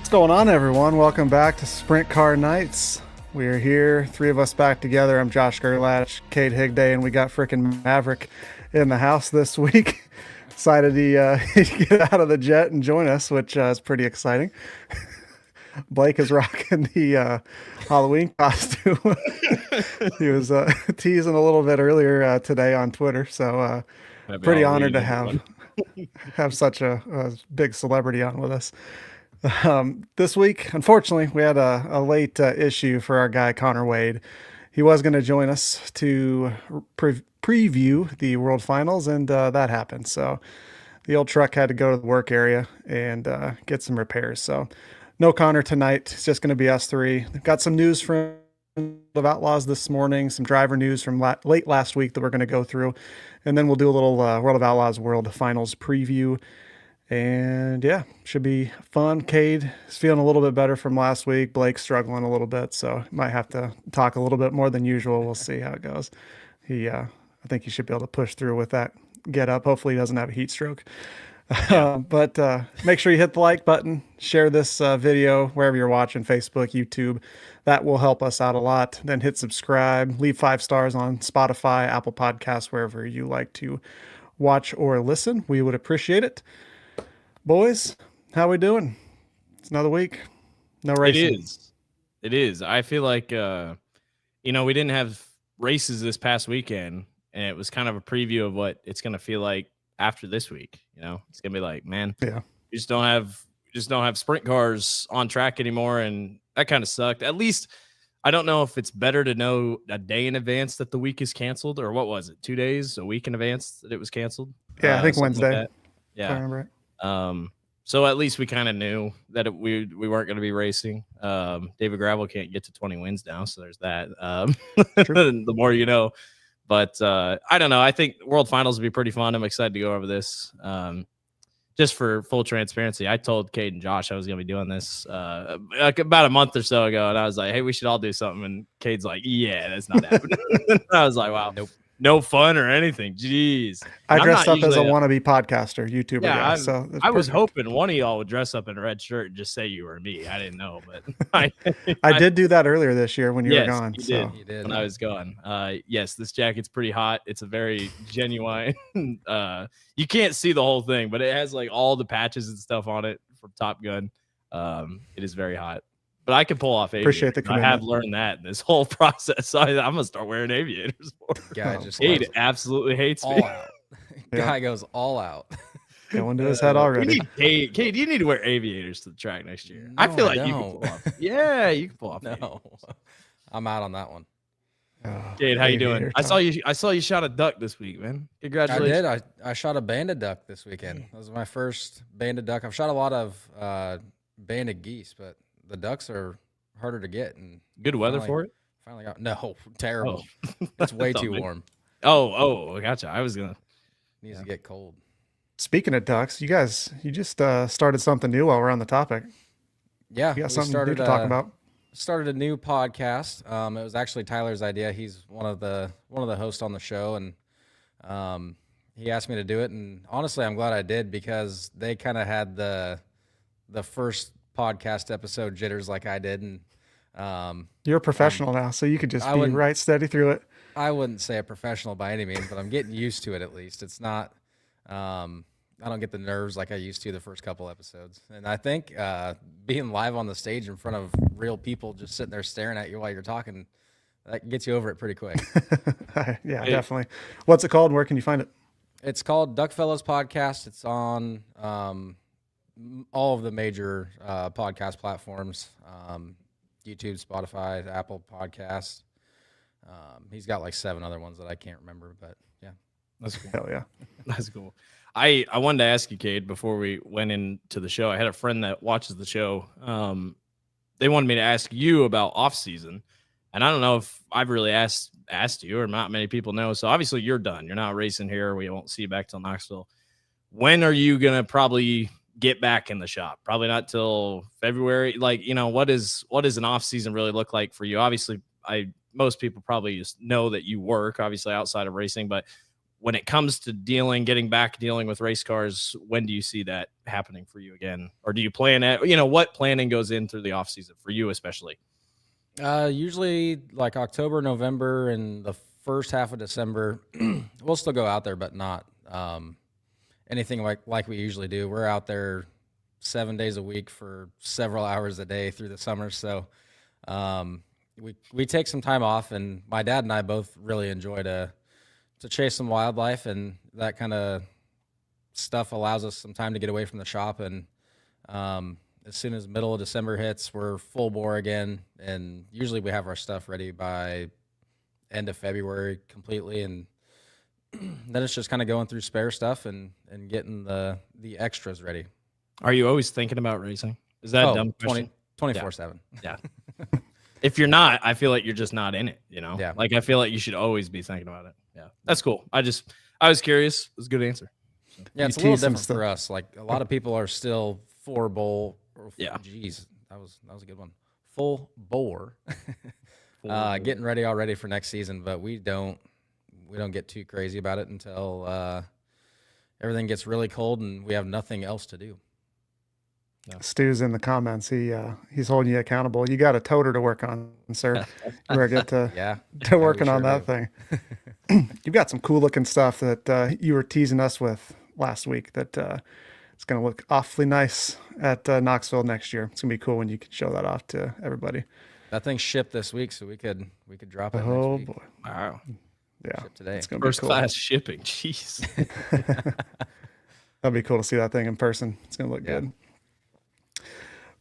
What's going on, everyone? Welcome back to Sprint Car Nights. We are here, three of us back together. I'm Josh Gerlach, Kade Higday, and we got frickin' Maverick in the house this week. Decided to get out of the jet and join us, which is pretty exciting. Blake is rocking the Halloween costume. He was teasing a little bit earlier today on Twitter, so pretty honored to have such a big celebrity on with us. This week, unfortunately, we had a late issue for our guy Connor Wade. He was going to join us to preview the World Finals, and that happened. So the old truck had to go to the work area and get some repairs. So no Connor tonight. It's just going to be us three. Got some news from World of Outlaws this morning, some driver news from late last week that we're going to go through, and then we'll do a little World of Outlaws World Finals preview. And yeah, should be fun. Kade is feeling a little bit better from last week. Blake's struggling a little bit, so might have to talk a little bit more than usual. We'll see how it goes. I think he should be able to push through with that get up. Hopefully he doesn't have a heat stroke. But make sure you hit the like button, share this video wherever you're watching, Facebook, YouTube. That will help us out a lot. Then hit subscribe, leave 5 stars on Spotify, Apple Podcasts, wherever you like to watch or listen. We would appreciate it. Boys, how we doing? It's another week. No racing. It is. I feel like, we didn't have races this past weekend, and it was kind of a preview of what it's going to feel like after this week. It's going to be like, man, yeah, you just don't have sprint cars on track anymore. And that kind of sucked. At least I don't know if it's better to know a day in advance that the week is canceled, or what was it? 2 days, a week in advance that it was canceled. Yeah, I think Wednesday. Like yeah. I remember it. So at least we kind of knew that we weren't going to be racing. David Gravel can't get to 20 wins now, so there's that. The more you know. But I don't know. I think World Finals will be pretty fun. I'm excited to go over this. Just for full transparency, I told Kade and Josh I was going to be doing this about a month or so ago, and I was like, hey, we should all do something. And Cade's like, yeah, that's not happening. I was like, wow, nope. No fun or anything. Jeez. I dressed up as a wannabe podcaster, YouTuber. Yeah, guy, I was hoping one of y'all would dress up in a red shirt and just say you were me. I didn't know, but I did do that earlier this year when you were gone. You did. When I was gone. Yes, this jacket's pretty hot. It's a very genuine. You can't see the whole thing, but it has like all the patches and stuff on it from Top Gun. It is very hot. But I can pull off aviators. Appreciate the commitment. I have learned that in this whole process. So I'm gonna start wearing aviators more. Guy just Kade absolutely hates all me. Out. Guy goes all out. Going to his head already. Kade, you need to wear aviators to the track next year. No, I feel like I you can pull off. Yeah, you can pull off. No, I'm out on that one. Kade, how you doing? I saw you shot a duck this week, man. Congratulations. I did. I shot a banded duck this weekend. That was my first banded duck. I've shot a lot of banded geese, but the ducks are harder to get. And good weather for it? Finally got terrible. Oh. It's way too warm. Oh, gotcha. I was gonna needs to get cold. Speaking of ducks, you just started something new while we're on the topic. Yeah, you got something new to talk about. Started a new podcast. It was actually Tyler's idea. He's one of the hosts on the show, and he asked me to do it. And honestly, I'm glad I did, because they kind of had the first podcast episode jitters like I did. And you're a professional now, so you could just be right steady through it. I wouldn't say a professional by any means, but I'm getting used to it at least. It's not I don't get the nerves like I used to the first couple episodes. And I think being live on the stage in front of real people just sitting there staring at you while you're talking, that gets you over it pretty quick. Yeah, definitely. What's it called? Where can you find it? It's called Duck Fellows Podcast. It's on all of the major podcast platforms, YouTube, Spotify, Apple Podcasts. He's got like 7 other ones that I can't remember, but yeah. That's cool. Hell yeah. That's cool. I wanted to ask you, Kade, before we went into the show. I had a friend that watches the show. They wanted me to ask you about off season, and I don't know if I've really asked you, or not many people know. So obviously you're done. You're not racing here. We won't see you back till Knoxville. When are you gonna probably get back in the shop? Probably not till February. Like, what does an off season really look like for you? Obviously, most people probably just know that you work, obviously outside of racing, but when it comes to getting back dealing with race cars, when do you see that happening for you again? Or do you plan at, what planning goes in through the off season for you, especially? Usually like October, November, and the first half of December, we'll still go out there, but not anything like we usually do. We're out there 7 days a week for several hours a day through the summer. So we take some time off, and my dad and I both really enjoy to chase some wildlife, and that kind of stuff allows us some time to get away from the shop. And as soon as middle of December hits, we're full bore again, and usually we have our stuff ready by end of February completely, and then it's just kind of going through spare stuff and getting the extras ready. Are you always thinking about racing? Is that a dumb question? 24/7. Yeah. If you're not, I feel like you're just not in it, Yeah. Like I feel like you should always be thinking about it. Yeah. That's cool. I was curious. It was a good answer. So. Yeah, it's a little different for us. Like a lot of people are still 4 bowl. Yeah. Geez, that was a good one. Full bore. Getting ready already for next season, but we don't get too crazy about it until everything gets really cold and we have nothing else to do. No. Stu's in the comments. He's holding you accountable. You got a toter to work on, sir. You better get to working on that thing. You've got some cool looking stuff that you were teasing us with last week that it's going to look awfully nice at Knoxville next year. It's going to be cool when you can show that off to everybody. That thing's shipped this week, so we could drop it next week. Boy. Wow. Yeah. Ship today. It's gonna First be cool. class shipping. Jeez. That'd be cool to see that thing in person. It's going to look good.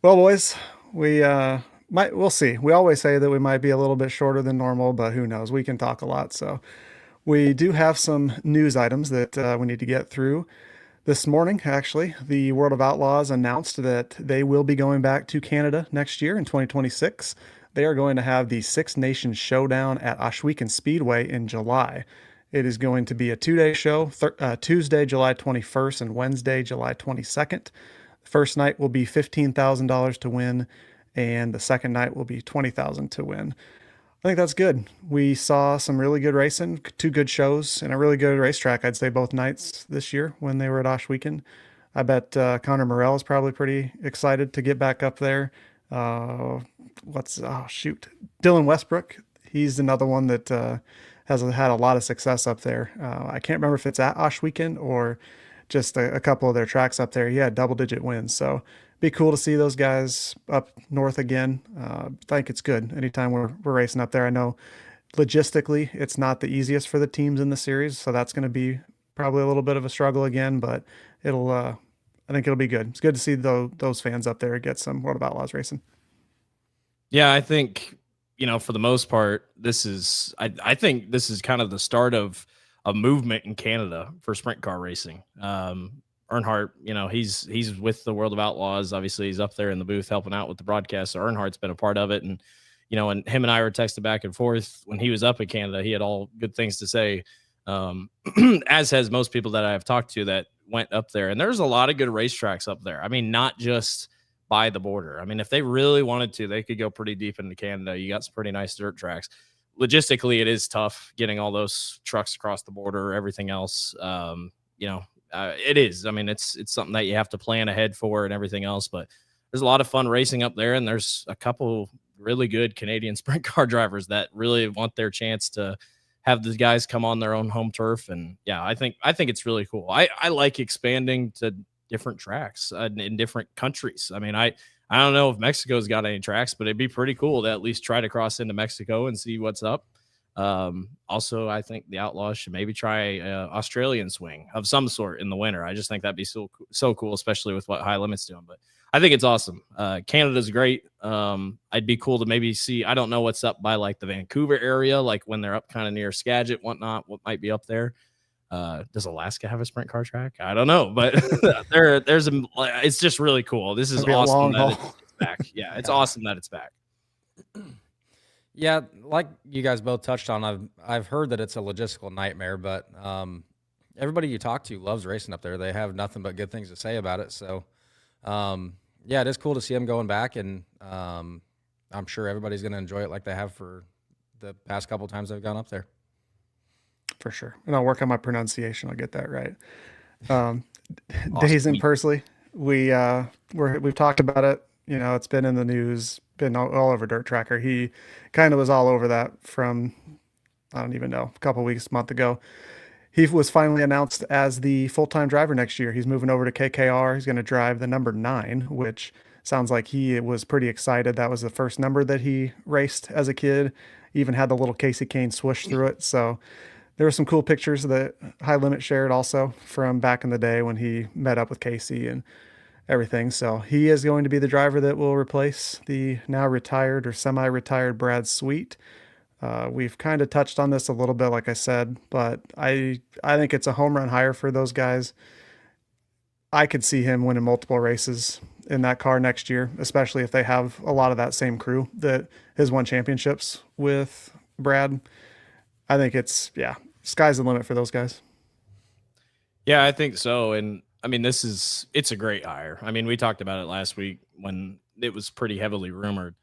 Well, boys, we'll see. We always say that we might be a little bit shorter than normal, but who knows? We can talk a lot. So we do have some news items that we need to get through. This morning, actually, the World of Outlaws announced that they will be going back to Canada next year in 2026. They are going to have the Six Nations Showdown at Ohsweken Speedway in July. It is going to be a 2-day show, Tuesday, July 21st and Wednesday, July 22nd. The first night will be $15,000 to win, and the second night will be $20,000 to win. I think that's good. We saw some really good racing, 2 good shows, and a really good racetrack, I'd say, both nights this year when they were at Ohsweken. I bet Connor Morell is probably pretty excited to get back up there. Dylan Westbrook. He's another one that has had a lot of success up there. I can't remember if it's at Ohsweken or just a couple of their tracks up there. He had double-digit wins, so be cool to see those guys up north again. I think it's good anytime we're racing up there. I know logistically it's not the easiest for the teams in the series, so that's going to be probably a little bit of a struggle again, but I think it'll be good. It's good to see those fans up there get some World of Outlaws racing. Yeah, I think, for the most part, I think this is kind of the start of a movement in Canada for sprint car racing. Earnhardt, he's with the World of Outlaws. Obviously, he's up there in the booth helping out with the broadcast. So Earnhardt's been a part of it. And, and him and I were texting back and forth when he was up in Canada. He had all good things to say, as has most people that I have talked to that went up there. And there's a lot of good racetracks up there. I mean, not just by the border. I mean, if they really wanted to, they could go pretty deep into Canada. You got some pretty nice dirt tracks. Logistically, it is tough getting all those trucks across the border, everything else. It is. I mean, it's something that you have to plan ahead for and everything else, but there's a lot of fun racing up there. And there's a couple really good Canadian sprint car drivers that really want their chance to have the guys come on their own home turf. And yeah, I think it's really cool. I like expanding to different tracks in different countries. I mean, I don't know if Mexico's got any tracks, but it'd be pretty cool to at least try to cross into Mexico and see what's up. Also, I think the Outlaws should maybe try Australian swing of some sort in the winter. I just think that'd be so cool, especially with what High Limit's doing. But I think it's awesome. Canada's great. I'd be cool to maybe see. I don't know what's up by like the Vancouver area, like when they're up kind of near Skagit, whatnot. What might be up there? Does Alaska have a sprint car track? I don't know, but it's just really cool. This is awesome that it's back. Yeah, it's awesome that it's back. Yeah, like you guys both touched on, I've heard that it's a logistical nightmare, but everybody you talk to loves racing up there. They have nothing but good things to say about it. So, yeah, it is cool to see them going back, and I'm sure everybody's going to enjoy it like they have for the past couple times they've gone up there. For sure. And I'll work on my pronunciation. I'll get that right. Awesome. Daison Pursley. We've talked about it. You know, it's been in the news, been all over Dirt Tracker. He kind of was all over that from, I don't even know, a couple weeks, month ago. He was finally announced as the full-time driver next year. He's moving over to KKR. He's going to drive the number 9, which sounds like he was pretty excited. That was the first number that he raced as a kid. Even had the little Casey Kane swoosh through it. So there were some cool pictures that High Limit shared also from back in the day when he met up with Casey and everything. So he is going to be the driver that will replace the now retired or semi-retired Brad Sweet. We've kind of touched on this a little bit, like I said, but I think it's a home run hire for those guys. I could see him winning multiple races in that car next year, especially if they have a lot of that same crew that has won championships with Brad. I think it's, sky's the limit for those guys. Yeah, I think so. And I mean, it's a great hire. I mean, we talked about it last week when it was pretty heavily rumored.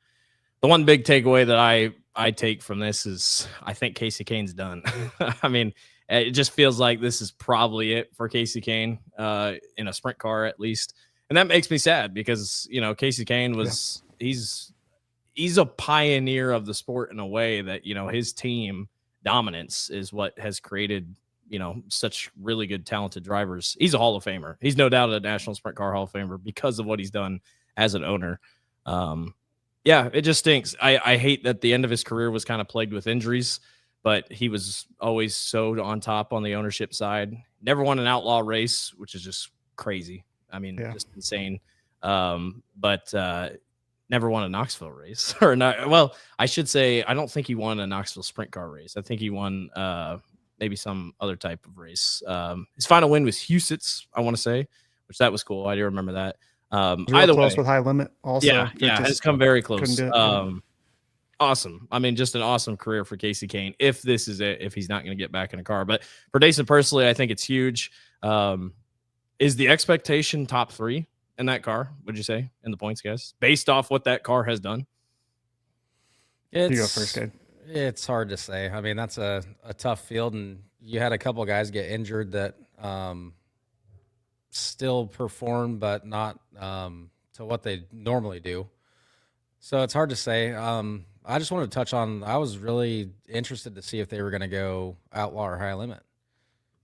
The one big takeaway that I take from this is I think Casey Kane's done. I mean, it just feels like this is probably it for Casey Kane in a sprint car at least. And that makes me sad because, you know, Casey Kane was he's a pioneer of the sport in a way that, you know, his team dominance is what has created, you know, such really good, talented drivers. He's a Hall of Famer. He's no doubt a National Sprint Car Hall of Famer because of what he's done as an owner. Yeah, it just stinks. I hate that the end of his career was kind of plagued with injuries, but he was always so on top on the ownership side. Never won an outlaw race, which is just crazy. I mean, just insane. But never won a Knoxville race or not. Well, I should say, I don't think he won a Knoxville sprint car race. I think he won maybe some other type of race. His final win was Huset's, I want to say, which that was cool. I do remember that. Either close way, with High Limit also. Yeah, it's come very close. Awesome. I mean, just an awesome career for Casey Kane. If this is it, if he's not going to get back in a car, but for Daison Pursley, I think it's huge. Is the expectation top 3 in that car? Would you say in the points, guys, based off what that car has done? You go first, Kade. It's hard to say. I mean, that's a tough field, and you had a couple of guys get injured that still perform, but not to what they normally do. So it's hard to say. I just wanted to touch on, I was really interested to see if they were going to go outlaw or high limit,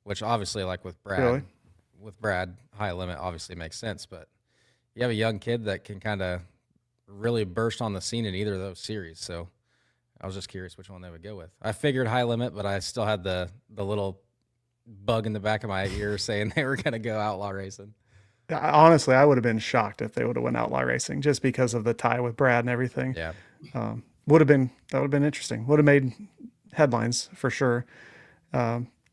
which obviously, like with Brad, high limit obviously makes sense, but you have a young kid that can kind of really burst on the scene in either of those series. So I was just curious which one they would go with. I figured high limit, but I still had the little bug in the back of my ear saying they were going to go outlaw racing. Honestly, I would have been shocked if they would have went outlaw racing just because of the tie with Brad and everything. Yeah. That would have been interesting. Would have made headlines for sure.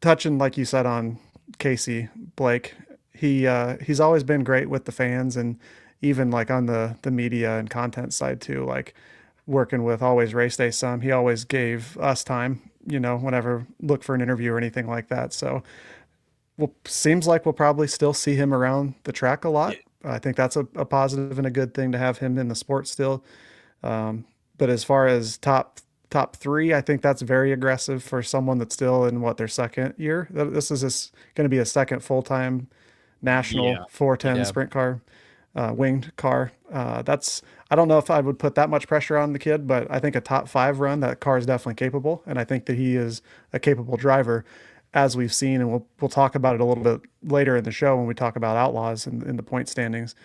Touching, like you said, on Casey Blake, he's always been great with the fans and even like on the media and content side too, like working with Always Race Day Some. He always gave us time, you know, whenever look for an interview or anything like that. So seems like we'll probably still see him around the track a lot. I think that's a positive and a good thing to have him in the sport still. But as far as top 3, I think that's very aggressive for someone that's still in their second year. This is going to be a second full-time national 410 sprint car, winged car. I don't know if I would put that much pressure on the kid, but I think a top 5 run, that car is definitely capable. And I think that he is a capable driver, as we've seen. And we'll talk about it a little bit later in the show when we talk about Outlaws and in the point standings.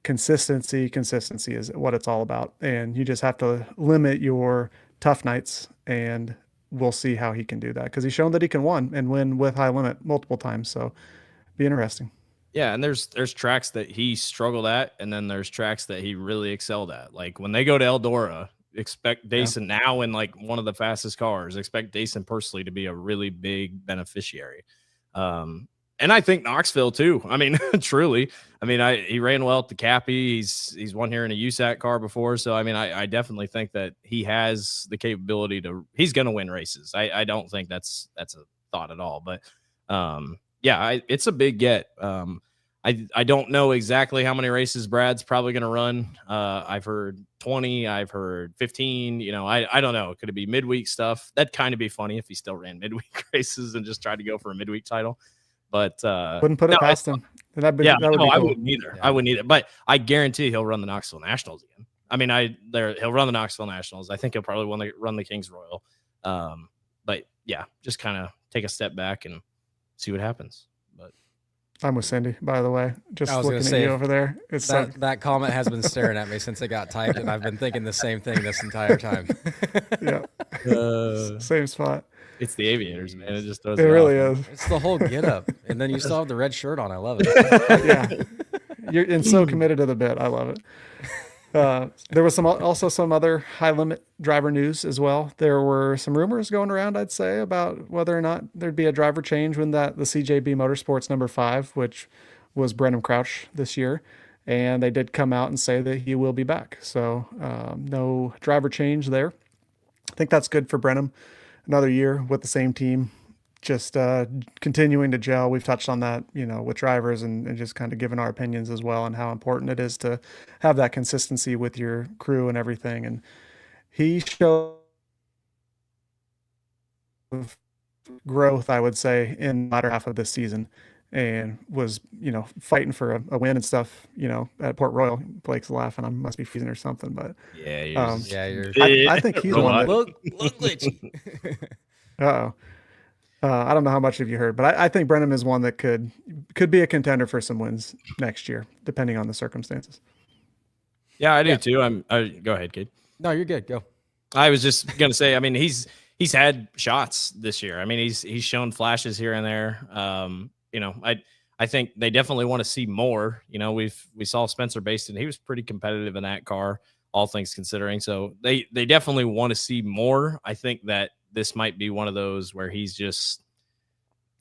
Consistency is what it's all about. And you just have to limit your tough nights, and we'll see how he can do that, because he's shown that he can win with high limit multiple times. So be interesting. Yeah, and there's tracks that he struggled at, and then there's tracks that he really excelled at. Like when they go to Eldora, expect Daison now in like one of the fastest cars. Expect Daison Pursley to be a really big beneficiary. And I think Knoxville too. I mean, truly. I mean, he ran well at the Cappy. He's won here in a USAC car before. So I mean, I definitely think that he has the capability he's gonna win races. I don't think that's a thought at all. But it's a big get. I don't know exactly how many races Brad's probably going to run. I've heard 20. I've heard 15. You know, I don't know. Could it be midweek stuff? That'd kind of be funny if he still ran midweek races and just tried to go for a midweek title. But wouldn't put it past him. That would be cool. I wouldn't either. Yeah. I wouldn't either. But I guarantee he'll run the Knoxville Nationals again. I mean, he'll run the Knoxville Nationals. I think he'll probably run the Kings Royal. But yeah, just kind of take a step back and see what happens. But I'm with Cindy, by the way. Just looking at you over there. It's that comment has been staring at me since it got typed, and I've been thinking the same thing this entire time. Yeah. Same spot. It's the Aviators, man. It just does. It really is. It's the whole getup, and then you still have the red shirt on. I love it. Yeah, you're so committed to the bit. I love it. There was also some other high limit driver news as well. There were some rumors going around, I'd say, about whether or not there'd be a driver change when the CJB Motorsports number 5, which was Brennan Crouch this year, and they did come out and say that he will be back. So no driver change there. I think that's good for Brennan. Another year with the same team, just continuing to gel. We've touched on that, with drivers and just kind of giving our opinions as well on how important it is to have that consistency with your crew and everything. And he showed growth, I would say, in the latter half of this season, and was, fighting for a win and stuff, at Port Royal. Blake's laughing. I must be freezing or something, but I think he's one that look glitchy. Uh-oh. I don't know how much of you heard, but I think Brennan is one that could be a contender for some wins next year, depending on the circumstances. Yeah, I do too. Go ahead, Kade. No, you're good. Go. I was just gonna say, I mean, he's had shots this year. I mean, he's shown flashes here and there. I think they definitely want to see more. We saw Spencer Baston. He was pretty competitive in that car, all things considering. So they definitely want to see more. I think that this might be one of those where he's just,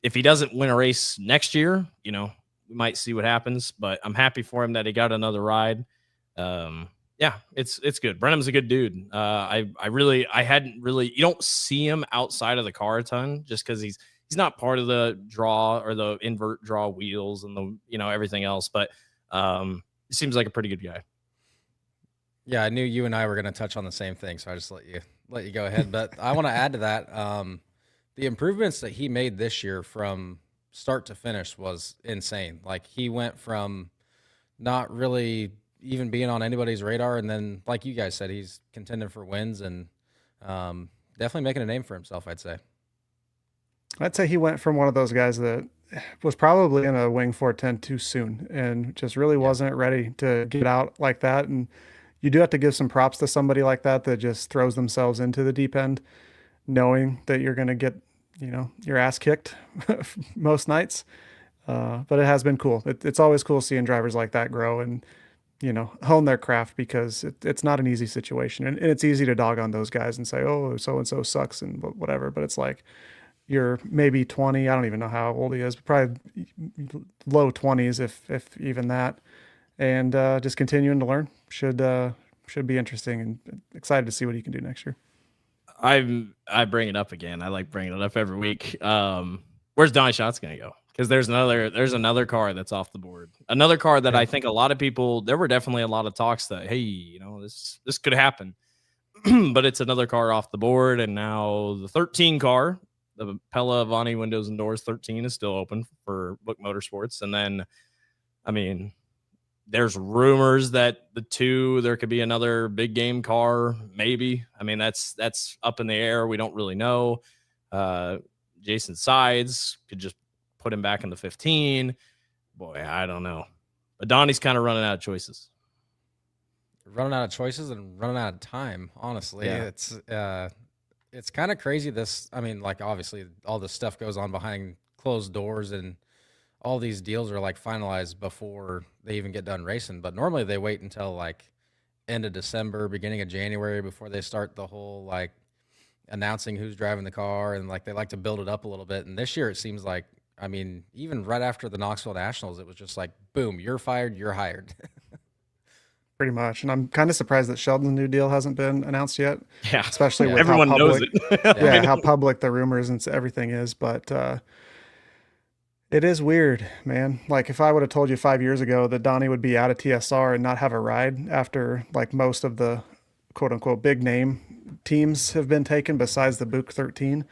if he doesn't win a race next year, we might see what happens, but I'm happy for him that he got another ride. Yeah, it's good. Brenham's a good dude. I hadn't really, you don't see him outside of the car a ton just because he's not part of the draw or the invert draw wheels and the, everything else, but he seems like a pretty good guy. Yeah, I knew you and I were going to touch on the same thing, so I just let you go ahead. But I want to add to that, the improvements that he made this year from start to finish was insane. Like, he went from not really even being on anybody's radar, and then, like you guys said, he's contending for wins and definitely making a name for himself, I'd say. I'd say he went from one of those guys that was probably in a wing 410 too soon and just really wasn't ready to get out like that. And you do have to give some props to somebody like that just throws themselves into the deep end, knowing that you're going to get, your ass kicked most nights. But it has been cool. It's always cool seeing drivers like that grow and, hone their craft, because it's not an easy situation. And it's easy to dog on those guys and say, oh, so-and-so sucks and whatever. But it's like, you're maybe 20. I don't even know how old he is, but probably low 20s, if even that. And just continuing to learn should be interesting, and excited to see what he can do next year. I bring it up again. I like bringing it up every week. Where's Donny Schatz going to go? Because there's another car that's off the board. Another car that I think a lot of people, there were definitely a lot of talks that, hey, this could happen. But it's another car off the board, and now the 13 car, the Pella Vonnie Windows and Doors 13, is still open for Book Motorsports. And then, I mean, there's rumors that there could be another big game car, maybe. I mean, that's up in the air. We don't really know. Jason Sides could just put him back in the 15. Boy, I don't know. But Donnie's kind of running out of choices. Running out of choices and running out of time, honestly. Yeah. It's kind of crazy. Obviously all this stuff goes on behind closed doors, and all these deals are finalized before they even get done racing. But normally they wait until end of December, beginning of January before they start the whole announcing who's driving the car, and they like to build it up a little bit. And this year it seems even right after the Knoxville Nationals, it was just boom, you're fired, you're hired. Pretty much. And I'm kind of surprised that Sheldon's new deal hasn't been announced yet. Yeah. Especially with everyone how public, knows it. how public the rumors and everything is. But It is weird, man. Like if I would have told you 5 years ago that Donnie would be out of TSR and not have a ride after like most of the quote unquote big name teams have been taken besides the Book 13,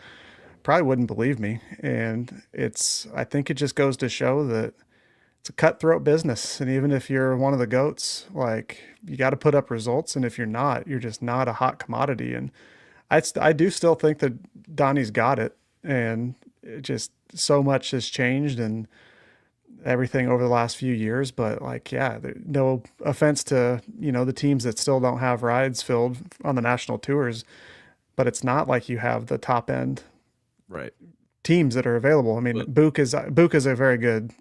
probably wouldn't believe me. And I think it just goes to show that it's a cutthroat business. And even if you're one of the goats, like you got to put up results. And if you're not, you're just not a hot commodity. And I do still think that Donnie's got it. And it just so much has changed and everything over the last few years. But like, yeah, no offense to, the teams that still don't have rides filled on the national tours, but it's not like you have the top end Right. teams that are available. I mean, But- Book is a very good,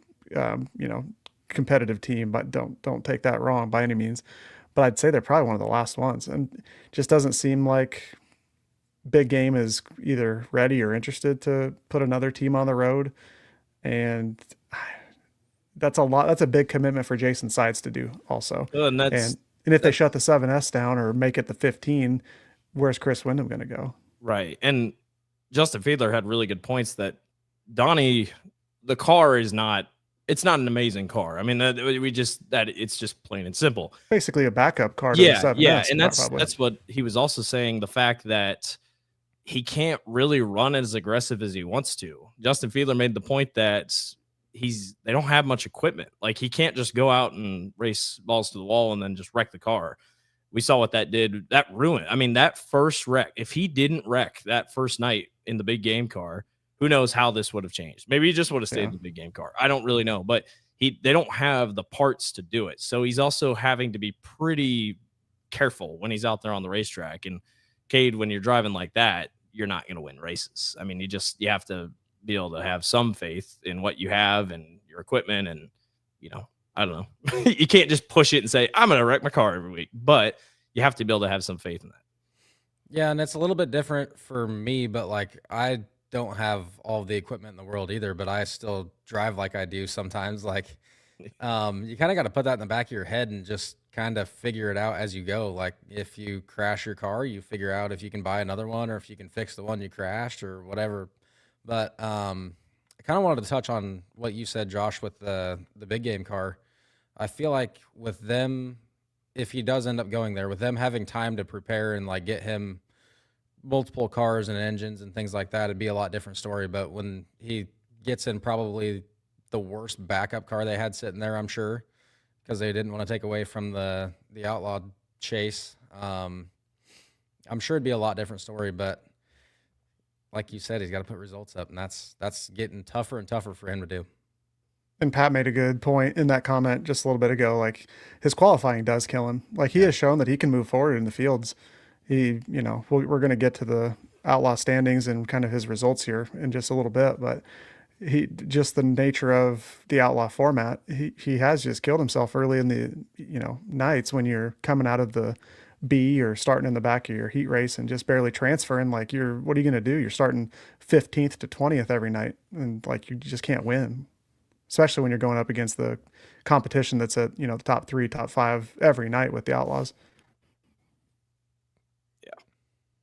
competitive team, but don't take that wrong by any means. But I'd say they're probably one of the last ones, and it just doesn't seem like big game is either ready or interested to put another team on the road. And that's a lot. That's a big commitment for Jason Sides to do also. Well, and And if they shut the 7S down or make it the 15, where's Chris Wyndham going to go? right. And Justin Fiedler had really good points that Donnie, the car is not, it's not an amazing car. I mean, it's just plain and simple. Basically a backup car to the 7S. Yeah. And probably. that's what he was also saying. The fact that he can't really run as aggressive as he wants to. Justin Fiedler made the point that they don't have much equipment. Like he can't just go out and race balls to the wall and then just wreck the car. We saw what that did. That ruined. I mean, that first wreck, if he didn't wreck that first night in the big game car, who knows how this would have changed? Maybe he just would have stayed in the big game car. I don't really know, but they don't have the parts to do it. So he's also having to be pretty careful when he's out there on the racetrack. And Kade, when you're driving like that, you're not going to win races. I mean, you have to be able to have some faith in what you have and your equipment. And, I don't know. You can't just push it and say, I'm going to wreck my car every week, but you have to be able to have some faith in that. Yeah. And it's a little bit different for me, but like, I don't have all the equipment in the world either, but I still drive like I do sometimes. Like, you kind of got to put that in the back of your head and just kind of figure it out as you go. Like if you crash your car, you figure out if you can buy another one or if you can fix the one you crashed or whatever. But I kind of wanted to touch on what you said, Josh, with the big game car. I feel like with them, if he does end up going there, with them having time to prepare and like get him multiple cars and engines and things like that, it'd be a lot different story. But when he gets in probably the worst backup car they had sitting there, I'm sure, because they didn't want to take away from the outlaw chase. I'm sure it'd be a lot different story, but like you said, he's got to put results up, and that's getting tougher and tougher for him to do. And Pat made a good point in that comment just a little bit ago. Like his qualifying does kill him. Like he has shown that he can move forward in the fields. We're going to get to the outlaw standings and kind of his results here in just a little bit, but just the nature of the outlaw format, he has just killed himself early in the, nights when you're coming out of the B or starting in the back of your heat race and just barely transferring. Like what are you going to do? You're starting 15th to 20th every night. And like, you just can't win, especially when you're going up against the competition that's at, the top 3, top 5 every night with the Outlaws.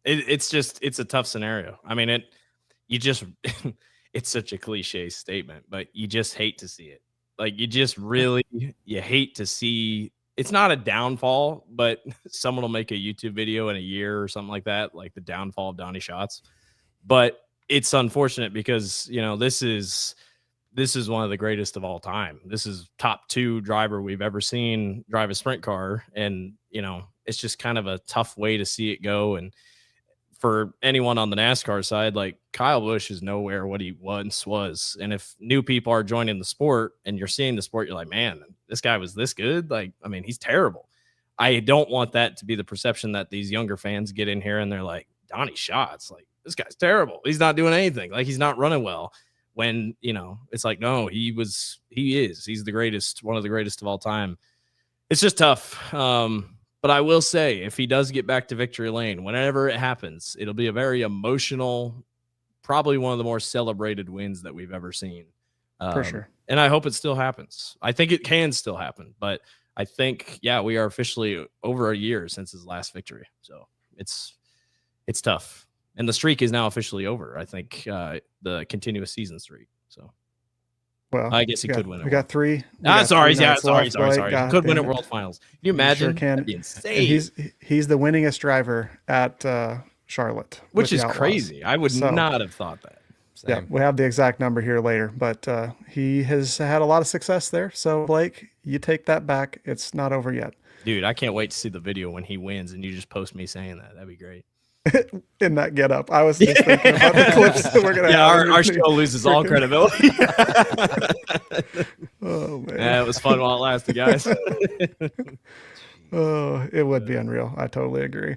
It's a tough scenario. I mean, it's such a cliche statement, but you just hate to see it. Like you hate to see, it's not a downfall, but someone will make a YouTube video in a year or something like that, like the downfall of Donny Schatz. But it's unfortunate because, this is one of the greatest of all time. This is top 2 driver we've ever seen drive a sprint car. And, it's just kind of a tough way to see it go. And for anyone on the NASCAR side, like Kyle Busch is nowhere what he once was. And if new people are joining the sport and you're seeing the sport, you're like, man, this guy was this good. Like, I mean, he's terrible. I don't want that to be the perception that these younger fans get in here and they're like, Donny Schatz, like this guy's terrible. He's not doing anything. Like he's not running well. When, it's like, no, he's the greatest, one of the greatest of all time. It's just tough. But I will say, if he does get back to victory lane, whenever it happens, it'll be a very emotional, probably one of the more celebrated wins that we've ever seen. For sure. And I hope it still happens. I think it can still happen. But I think, we are officially over a year since his last victory. So it's tough. And the streak is now officially over. I think the continuous season streak. So, Well, I guess he could win it. We got three. Sorry. He Could win at World Finals. Can you imagine? Sure can. That'd be insane. And he's the winningest driver at Charlotte, which is crazy. I would not have thought that. Same. Yeah, we have the exact number here later, but he has had a lot of success there. So Blake, you take that back. It's not over yet. Dude, I can't wait to see the video when he wins and you just post me saying that. That'd be great. In that get up. I was just thinking about the clips that we're going to have. Our show loses all credibility. Oh, man. Yeah, it was fun while it lasted, guys. Oh, it would be unreal. I totally agree.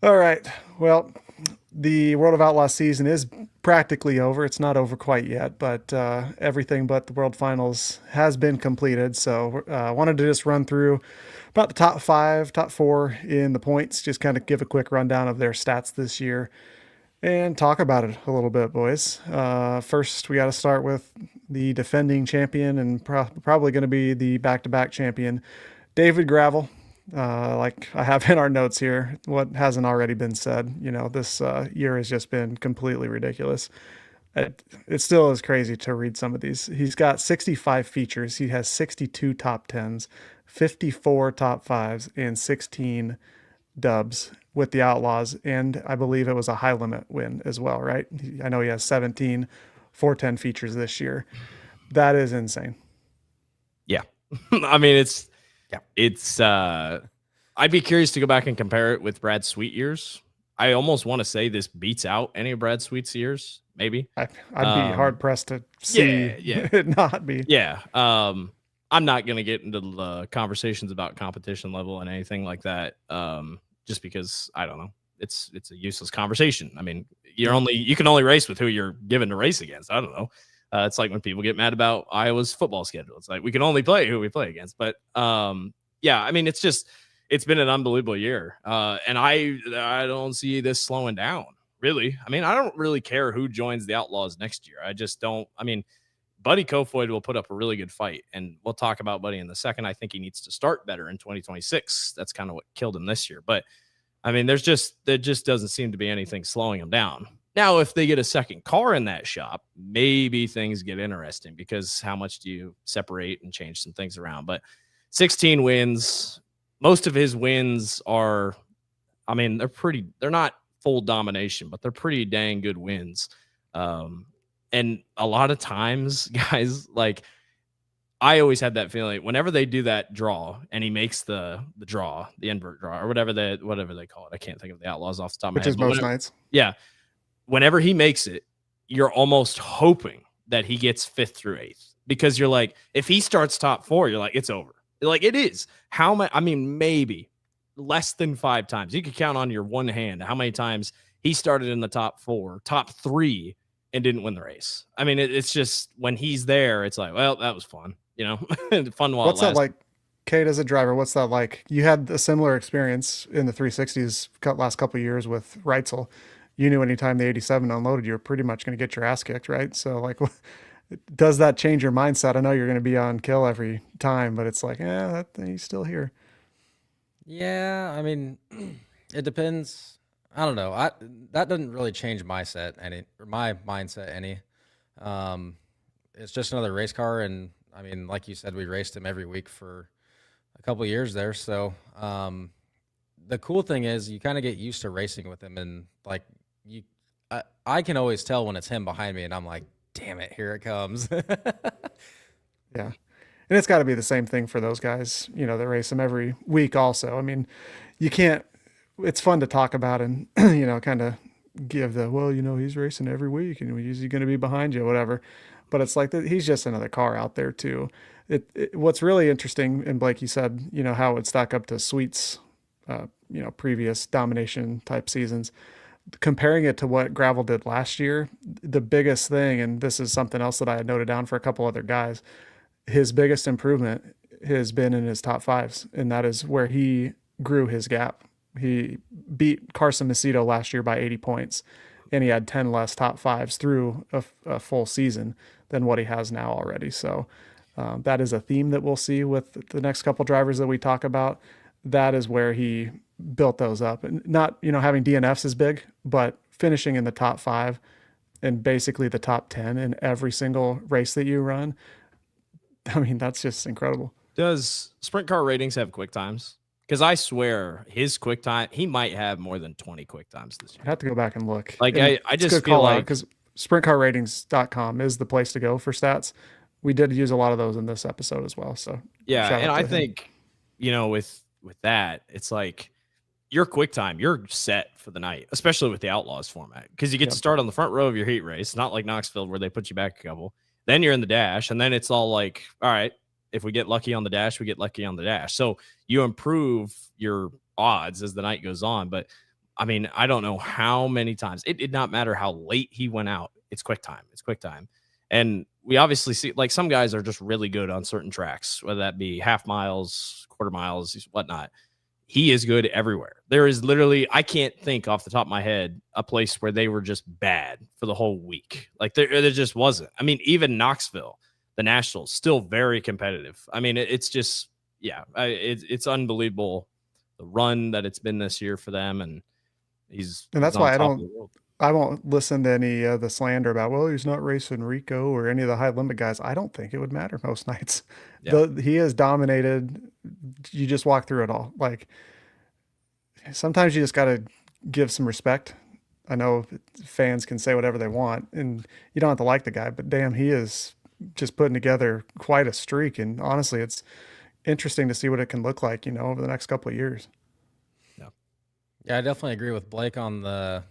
All right. Well, the World of Outlaws season is practically over. It's not over quite yet, but everything but the World Finals has been completed. So I wanted to just run through about the top 4 in the points, just kind of give a quick rundown of their stats this year and talk about it a little bit, boys. First, we got to start with the defending champion and probably going to be the back-to-back champion, David Gravel. Like I have in our notes here, what hasn't already been said, this year has just been completely ridiculous. It still is crazy to read some of these. He's got 65 features. He has 62 top 10s, 54 top 5s, and 16 dubs with the Outlaws. And I believe it was a high limit win as well, right? I know he has 17 410 features this year. That is insane. Yeah. I mean, it's I'd be curious to go back and compare it with Brad Sweet years. I almost want to say this beats out any of Brad Sweet's years, maybe. I'd be hard pressed to see it not be. Yeah. I'm not going to get into the conversations about competition level and anything like that. Just because I don't know. It's a useless conversation. I mean, you can only race with who you're given to race against. I don't know. It's like when people get mad about Iowa's football schedule. It's like we can only play who we play against. But yeah, I mean, it's been an unbelievable year. And I don't see this slowing down, really. I mean, I don't really care who joins the Outlaws next year. I just don't. I mean, Buddy Kofoid will put up a really good fight, and we'll talk about Buddy in a second. I think he needs to start better in 2026. That's kind of what killed him this year. But I mean, there just doesn't seem to be anything slowing him down. Now, if they get a second car in that shop, maybe things get interesting because how much do you separate and change some things around? But 16 wins, most of his wins are, I mean, they're not full domination, but they're pretty dang good wins. And a lot of times, guys, like I always had that feeling whenever they do that draw and he makes the draw, the invert draw or whatever they call it. I can't think of the Outlaws off the top of my head. Which is most nights. Yeah. Whenever he makes it, you're almost hoping that he gets 5th through 8th because you're like, if he starts top 4, you're like, it's over. Like it is. How many? I mean, maybe less than 5 times. You could count on your one hand how many times he started in the top 4, top 3, and didn't win the race. I mean, it's just when he's there, it's like, well, that was fun. Fun while what's that like? Kade, as a driver, what's that like? You had a similar experience in the 360s last couple of years with Reitzel. You knew anytime the 87 unloaded, you were pretty much going to get your ass kicked, right? So, like, does that change your mindset? I know you're going to be on kill every time, but it's like, he's still here. Yeah, I mean, it depends. I don't know. That doesn't really change my mindset any. It's just another race car, and I mean, like you said, we raced him every week for a couple of years there. So, the cool thing is you kind of get used to racing with him, and like I can always tell when it's him behind me, and I'm like, damn it, here it comes. Yeah. And it's got to be the same thing for those guys, that race him every week also. I mean, you can't, it's fun to talk about and, kind of give he's racing every week and he's going to be behind you, whatever. But it's like he's just another car out there too. What's really interesting, and Blake, you said, how it would stack up to Sweet's, previous domination type seasons. Comparing it to what Gravel did last year, the biggest thing, and this is something else that I had noted down for a couple other guys, his biggest improvement has been in his top 5s, and that is where he grew his gap. He beat Carson Macedo last year by 80 points, and he had 10 less top 5s through a full season than what he has now already. So that is a theme that we'll see with the next couple drivers that we talk about. That is where he built those up, and not, having DNFs is big, but finishing in the top 5 in basically the top 10 in every single race that you run. I mean, that's just incredible. Does sprint car ratings have quick times? Because I swear his quick time, he might have more than 20 quick times this year. I have to go back and look. Like, and I just feel like, because sprintcarratings.com is the place to go for stats. We did use a lot of those in this episode as well. So yeah, and I think, with that, it's like your quick time, you're set for the night, especially with the Outlaws format, because you get to start on the front row of your heat race, not like Knoxville where they put you back a couple. Then you're in the dash, and then it's all like, all right, if we get lucky on the dash, we get lucky on the dash. So you improve your odds as the night goes on. But I mean, I don't know how many times it did not matter how late he went out. It's quick time. It's quick time. And we obviously see, like, some guys are just really good on certain tracks, whether that be half miles, quarter miles, whatnot. He is good everywhere. There is literally, I can't think off the top of my head, a place where they were just bad for the whole week. Like there just wasn't. I mean, even Knoxville, the Nationals, still very competitive. I mean, it's just, it's unbelievable the run that it's been this year for them. And that's why I won't listen to any of the slander about, well, he's not racing Rico or any of the high limit guys. I don't think it would matter most nights. Yeah. He has dominated. You just walk through it all. Like, sometimes you just got to give some respect. I know fans can say whatever they want, and you don't have to like the guy, but damn, he is just putting together quite a streak. And honestly, it's interesting to see what it can look like, over the next couple of years. Yeah, I definitely agree with Blake on the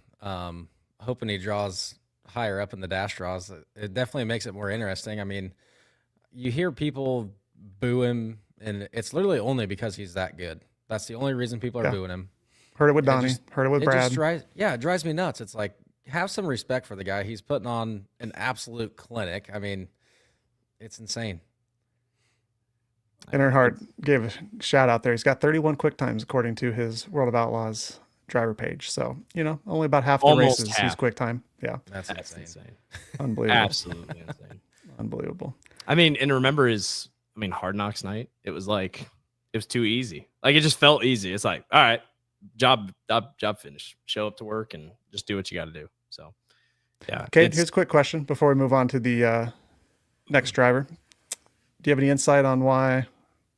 hoping he draws higher up in the dash draws. It definitely makes it more interesting. I mean, you hear people boo him, and it's literally only because he's that good. That's the only reason people are booing him. Heard it with Donny. Heard it with Brad. It drives me nuts. It's like, have some respect for the guy. He's putting on an absolute clinic. I mean, it's insane. Earnhardt gave a shout out there. He's got 31 quick times according to his World of Outlaws driver page. So, only about half the races he's quick time. Yeah. That's insane. Unbelievable. Absolutely insane. Unbelievable. I mean, and remember Hard Knocks night, it was like, it was too easy. Like, it just felt easy. It's like, all right, job finished. Show up to work and just do what you got to do. So, yeah. Okay, here's a quick question before we move on to the next driver. Do you have any insight on why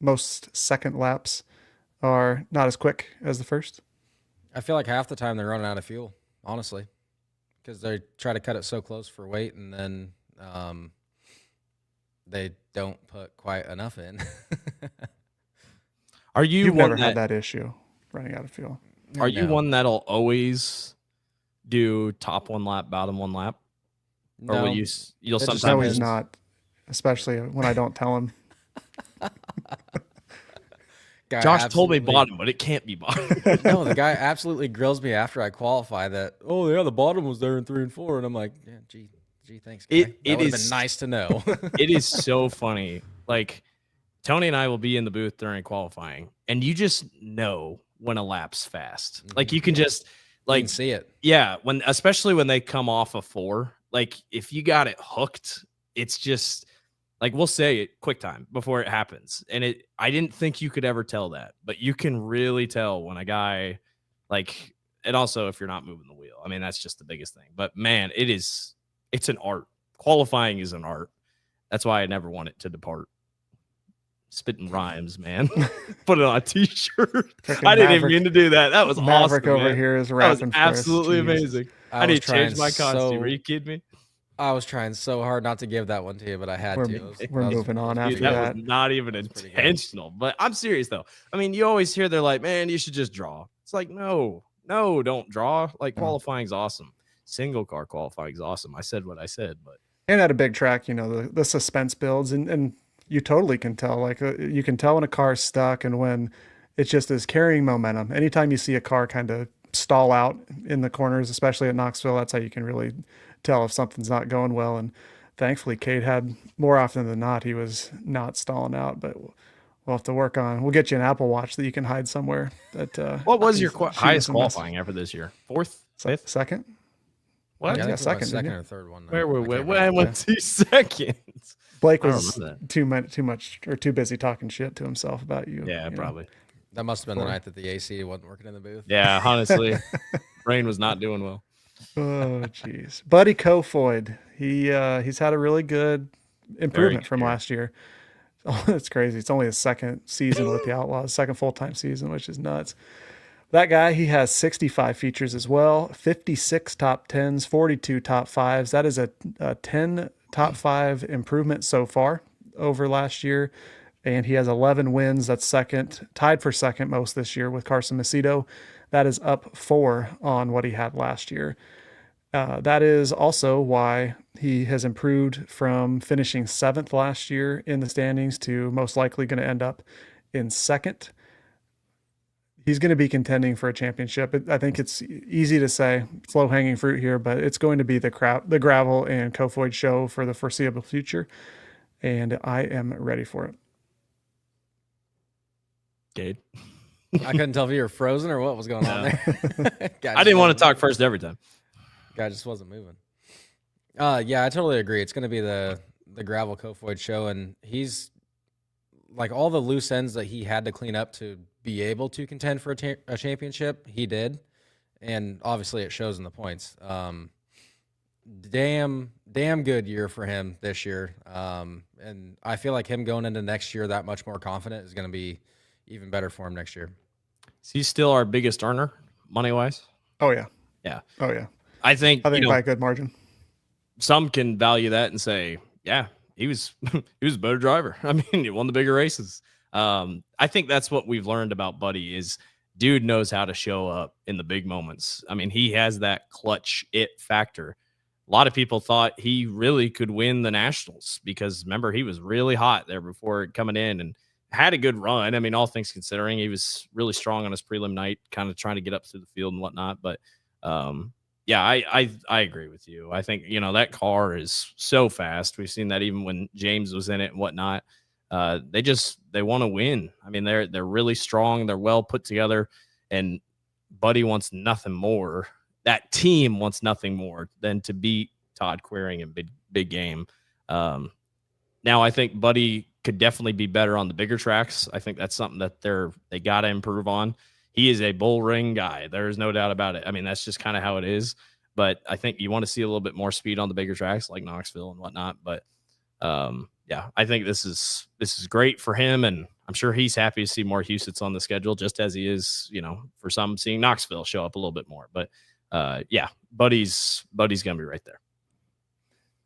most second laps are not as quick as the first? I feel like half the time they're running out of fuel, honestly, because they try to cut it so close for weight, and then they don't put quite enough in. You've never had that issue running out of fuel? Are you one that'll always do top one lap, bottom one lap? No. Or will you'll sometimes? No, he's not, especially when I don't tell him. Josh told me bottom, but it can't be bottom. No, the guy absolutely grills me after I qualify that, oh, yeah, the bottom was there in 3 and 4. And I'm like, yeah, gee, thanks, guy. It would have been nice to know. It is so funny. Like, Tony and I will be in the booth during qualifying, and you just know when a lap's fast. Like, you can just, like, you can see it. Yeah, especially when they come off a 4. Like, if you got it hooked, it's just... Like, we'll say it quick time before it happens. And I didn't think you could ever tell that, but you can really tell when a guy, like, and also if you're not moving the wheel. I mean, that's just the biggest thing. But man, it's an art. Qualifying is an art. That's why I never want it to depart. Spitting rhymes, man. Put it on a t-shirt. I didn't even mean to do that. That was Maverick awesome. Over here is rapping. That was absolutely amazing. I need to change my costume. Are you kidding me? I was trying so hard not to give that one to you, but I had to. We're moving on after that. That was not even intentional, but I'm serious though. I mean, you always hear they're like, man, you should just draw. It's like, no, don't draw. Like, qualifying's awesome. Single car qualifying's awesome. I said what I said, but. And at a big track, the suspense builds and you totally can tell, like you can tell when a car's stuck and when it just is carrying momentum. Anytime you see a car kind of stall out in the corners, especially at Knoxville, that's how you can really tell if something's not going well. And thankfully Kade had, more often than not, he was not stalling out, but we'll have to work on, we'll get you an Apple Watch that you can hide somewhere. What was your highest qualifying ever this year? 4th? 5th? Second? What? Yeah, second or third one. Where were we? I went 2 seconds. Blake was too much or too busy talking shit to himself about you. Yeah, probably. That must have been the night that the AC wasn't working in the booth. Yeah, honestly, brain was not doing well. Oh, jeez. Buddy Kofoid. He's had a really good Very improvement good from year. last year. Oh, that's crazy. It's only his second season with the Outlaws, second full-time season, which is nuts. That guy, he has 65 features as well, 56 top 10s, 42 top 5s. That is a 10 top 5 improvement so far over last year. And he has 11 wins. That's second, tied for second most this year with Carson Macedo. That is up 4 on what he had last year. That is also why he has improved from finishing 7th last year in the standings to most likely going to end up in second. He's going to be contending for a championship. I think it's easy to say, it's low hanging fruit here, but it's going to be the gravel and Kofoid show for the foreseeable future. And I am ready for it. Kade. I couldn't tell if you were frozen or what was going on there. I didn't want to talk first every time. Guy just wasn't moving. Yeah, I totally agree. It's going to be the gravel Kofoid show, and he's like all the loose ends that he had to clean up to be able to contend for a championship. He did, and obviously it shows in the points. Damn good year for him this year, and I feel like him going into next year that much more confident is going to be even better for him next year. Is he still our biggest earner money wise? Oh yeah, yeah. Oh yeah. I think by a good margin. Some can value that and say, yeah, he was a better driver. I mean, he won the bigger races. I think that's what we've learned about Buddy is dude knows how to show up in the big moments. I mean, he has that clutch it factor. A lot of people thought he really could win the Nationals because remember, he was really hot there before coming in and had a good run. I mean, all things considering, he was really strong on his prelim night, kind of trying to get up through the field and whatnot. But yeah, I agree with you. I think, that car is so fast. We've seen that even when James was in it and whatnot. They want to win. I mean, they're really strong. They're well put together, and Buddy wants nothing more. That team wants nothing more than to beat Todd Queering in big game. Now I think Buddy could definitely be better on the bigger tracks. I think that's something that they got to improve on. He is a bull ring guy. There's no doubt about it. I mean, that's just kind of how it is. But I think you want to see a little bit more speed on the bigger tracks like Knoxville and whatnot. But yeah, I think this is great for him, and I'm sure he's happy to see more Husets on the schedule, just as he is, for some seeing Knoxville show up a little bit more. But yeah, Buddy's gonna be right there.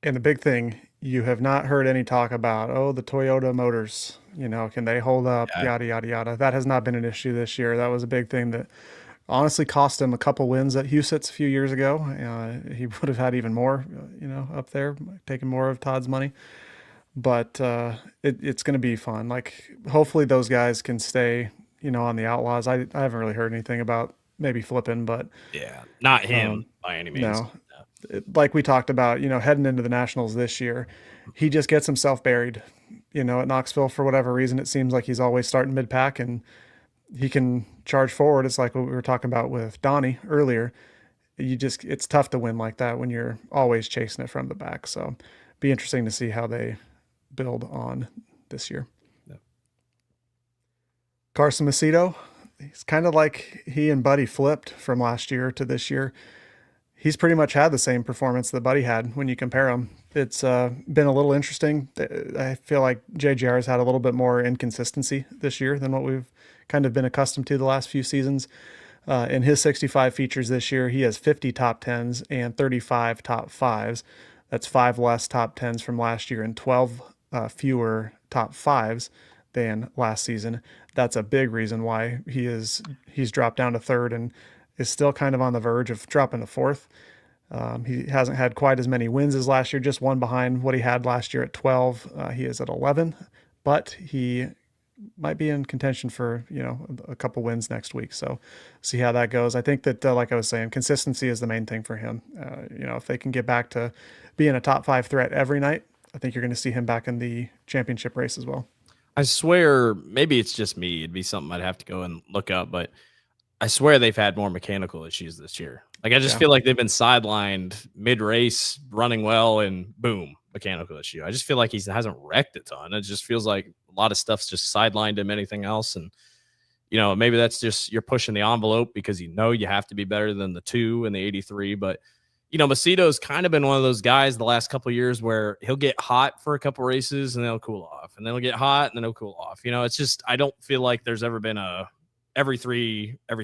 And the big thing, you have not heard any talk about, the Toyota motors, can they hold up, yada, yada, yada. That has not been an issue this year. That was a big thing that honestly cost him a couple wins at Husets a few years ago. He would have had even more, up there, taking more of Todd's money. But it's going to be fun. Like, hopefully those guys can stay, on the Outlaws. I haven't really heard anything about maybe flipping, but yeah, not him by any means. No. Like we talked about, heading into the Nationals this year, he just gets himself buried, at Knoxville for whatever reason. It seems like he's always starting mid-pack and he can charge forward. It's like what we were talking about with Donny earlier. It's tough to win like that when you're always chasing it from the back. So be interesting to see how they build on this year. Yep. Carson Macedo, he's kind of like he and Buddy flipped from last year to this year. He's pretty much had the same performance that Buddy had when you compare them. It's been a little interesting. I feel like JGR has had a little bit more inconsistency this year than what we've kind of been accustomed to the last few seasons. In his 65 features this year, he has 50 top 10s and 35 top 5s. That's 5 less top 10s from last year and 12 fewer top 5s than last season. That's a big reason why he's dropped down to third and is still kind of on the verge of dropping to fourth. He hasn't had quite as many wins as last year, just one behind what he had last year at 12. He is at 11, but he might be in contention for, a couple wins next week. So see how that goes. I think that, like I was saying, consistency is the main thing for him. If they can get back to being a top 5 threat every night, I think you're going to see him back in the championship race as well. I swear, maybe it's just me. It'd be something I'd have to go and look up, but I swear they've had more mechanical issues this year. Like, I just feel like they've been sidelined mid-race, running well, and boom, mechanical issue. I just feel like he hasn't wrecked a ton. It just feels like a lot of stuff's just sidelined him, anything else. And, maybe that's just you're pushing the envelope because you have to be better than the 2 and the 83. But Macedo's kind of been one of those guys the last couple of years where he'll get hot for a couple races and then he'll cool off, and then he'll get hot and then he'll cool off. It's just, I don't feel like there's ever been a every three, but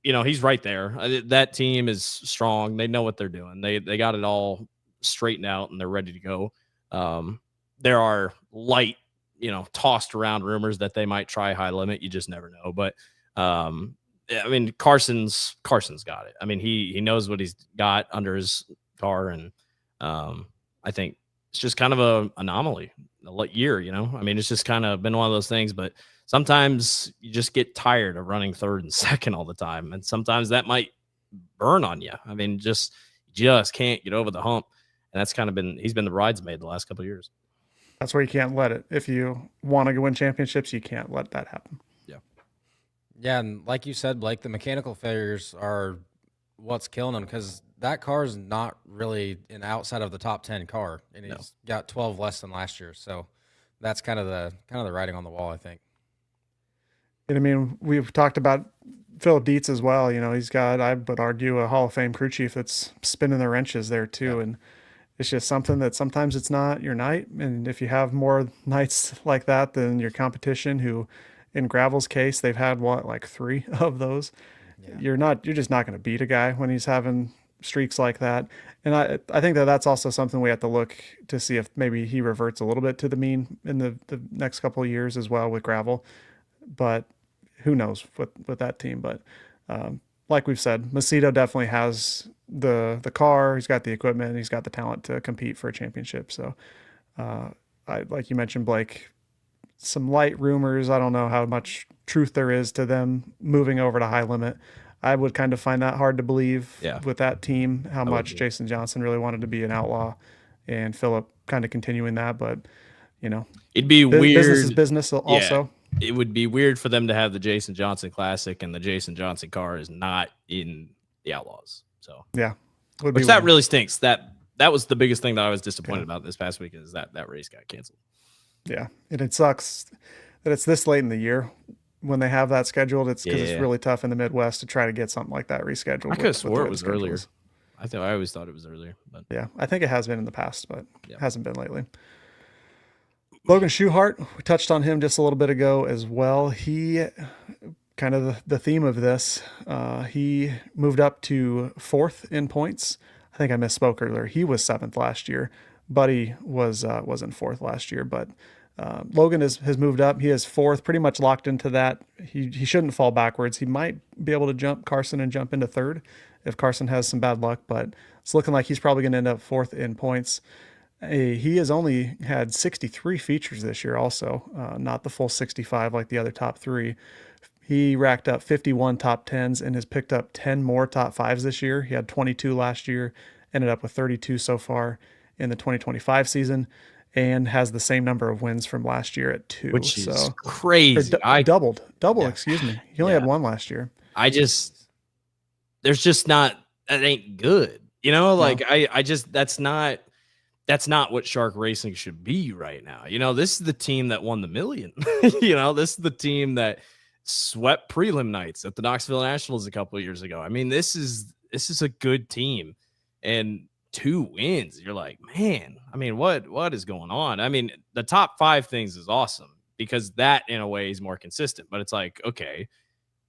he's right there. That team is strong. They know what they're doing. They got it all straightened out and they're ready to go. There are light, tossed around rumors that they might try high limit. You just never know. But Carson's got it. He knows what he's got under his car, and I think it's just kind of a anomaly, a year. It's just kind of been one of those things. But sometimes you just get tired of running third and second all the time, and sometimes that might burn on you. Just can't get over the hump, and that's kind of he's been the bridesmaid the last couple of years. That's where you can't let it. If you want to win championships, you can't let that happen. Yeah, and like you said, Blake, the mechanical failures are what's killing him, because that car is not really an outside of the top 10 car, and he's got 12 less than last year. So that's kind of the writing on the wall, I think. And we've talked about Philip Dietz as well. He's got, I would argue, a Hall of Fame crew chief that's spinning the wrenches there too. And it's just something that sometimes it's not your night. And if you have more nights like that than your competition, who in Gravel's case, they've had like 3 of those. Yeah. You're just not going to beat a guy when he's having streaks like that. And I think that's also something we have to look to see if maybe he reverts a little bit to the mean in the next couple of years as well with Gravel. But who knows with that team. But like we've said, Macedo definitely has the car. He's got the equipment. He's got the talent to compete for a championship. So like you mentioned, Blake, some light rumors. I don't know how much truth there is to them moving over to high limit. I would kind of find that hard to believe with that team, how much Jason Johnson really wanted to be an outlaw, and Philip kind of continuing that. But, it'd be weird. Business is business also. It would be weird for them to have the Jason Johnson Classic and the Jason Johnson car is not in the Outlaws. So, which that really stinks. That was the biggest thing that I was disappointed about this past week, is that race got canceled. Yeah, and it sucks that it's this late in the year when they have that scheduled. It's because it's really tough in the Midwest to try to get something like that rescheduled. I could have swore it was earlier. I always thought it was earlier. But yeah, I think it has been in the past, but it hasn't been lately. Logan Schuchart, we touched on him just a little bit ago as well. He, kind of the theme of this, he moved up to 4th in points. I think I misspoke earlier. He was 7th last year. Buddy was in 4th last year, but Logan has moved up. He is 4th, pretty much locked into that. He shouldn't fall backwards. He might be able to jump Carson and jump into 3rd if Carson has some bad luck, but it's looking like he's probably going to end up 4th in points. He has only had 63 features this year also, not the full 65 like the other top 3. He racked up 51 top 10s and has picked up 10 more top 5s this year. He had 22 last year, ended up with 32 so far in the 2025 season, and has the same number of wins from last year at 2. Which is crazy. Doubled, excuse me. He only had 1 last year. There's just not, that ain't good. I just, that's not what Shark Racing should be right now. This is the team that won the million. This is the team that swept prelim nights at the Knoxville Nationals a couple of years ago. This is a good team, and 2 wins. You're like, man, what is going on? The top 5 things is awesome, because that in a way is more consistent, but it's like, okay,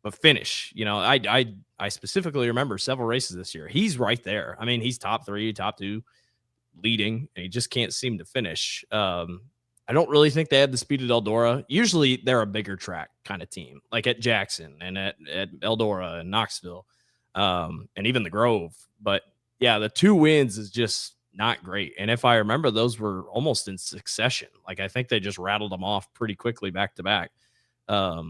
but finish, I specifically remember several races this year. He's right there. He's top 3, top 2 leading, and he just can't seem to finish. I don't really think they have the speed at Eldora. Usually they're a bigger track kind of team, like at Jackson and at Eldora and Knoxville, and even the Grove. But yeah, the 2 wins is just not great. And if I remember, those were almost in succession. Like, I think they just rattled them off pretty quickly back to back. I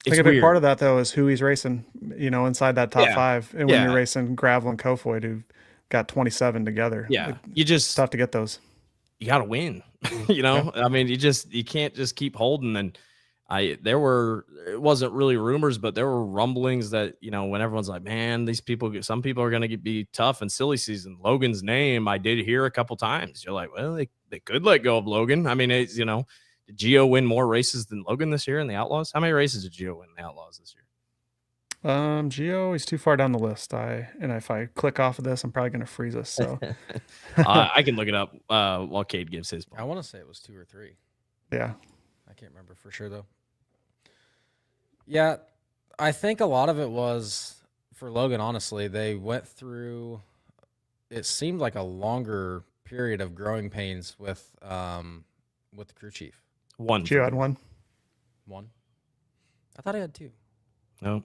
think a big part of that, though, is who he's racing, inside that top 5. And when you're racing Gravel and Kofoid, who got 27 together. Yeah. It's tough to get those. You got to win, you can't just keep holding. And it wasn't really rumors, but there were rumblings that, when everyone's like, man, some people are going to be tough in silly season. Logan's name, I did hear a couple times. You're like, well, they could let go of Logan. Did Gio win more races than Logan this year in the Outlaws? How many races did Gio win in the Outlaws this year? Geo, he's too far down the list. And if I click off of this, I'm probably gonna freeze us. So I can look it up while Kade gives his. I want to say it was 2 or 3. Yeah, I can't remember for sure though. Yeah, I think a lot of it was for Logan. Honestly, they went through. It seemed like a longer period of growing pains with the crew chief. Geo had one. One. I thought he had 2. No.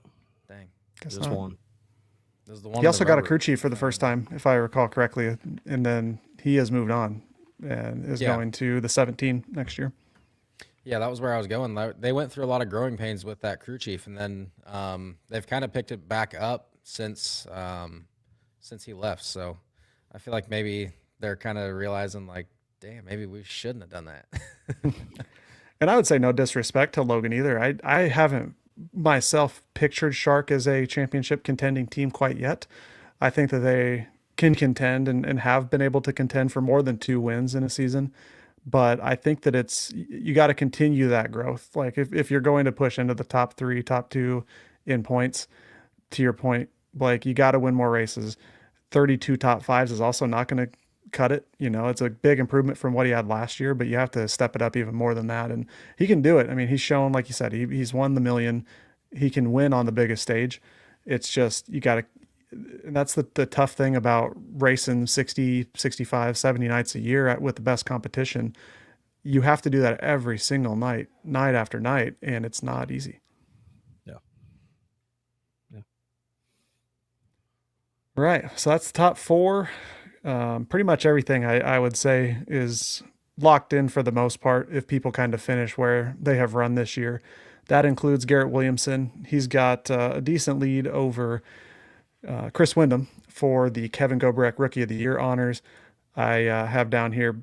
Dang. Guess Just not. one. This is the one. He also got a crew chief for the first time, if I recall correctly, and then he has moved on and is going to the 17 next year. Yeah, that was where I was going. They went through a lot of growing pains with that crew chief, and then they've kind of picked it back up since he left. So I feel like maybe they're kind of realizing, like, damn, maybe we shouldn't have done that. And I would say no disrespect to Logan either. I haven't myself pictured Shark as a championship contending team quite yet. I think that they can contend and have been able to contend for more than 2 wins in a season. But I think that you got to continue that growth. Like if you're going to push into the top 3, top 2 in points, to your point, Blake, you got to win more races. 32 top 5s is also not going to cut it. It's a big improvement from what he had last year, but you have to step it up even more than that. And he can do it. I mean, he's shown, like you said, he's won the million. He can win on the biggest stage. It's just, you got to, and that's the tough thing about racing 60, 65, 70 nights a year with the best competition. You have to do that every single night after night, and it's not easy. Yeah. Right. So that's the top 4. Pretty much everything I would say is locked in for the most part if people kind of finish where they have run this year. That includes Garrett Williamson. He's got a decent lead over Chris Windham for the Kevin Gobrek Rookie of the Year honors. I have down here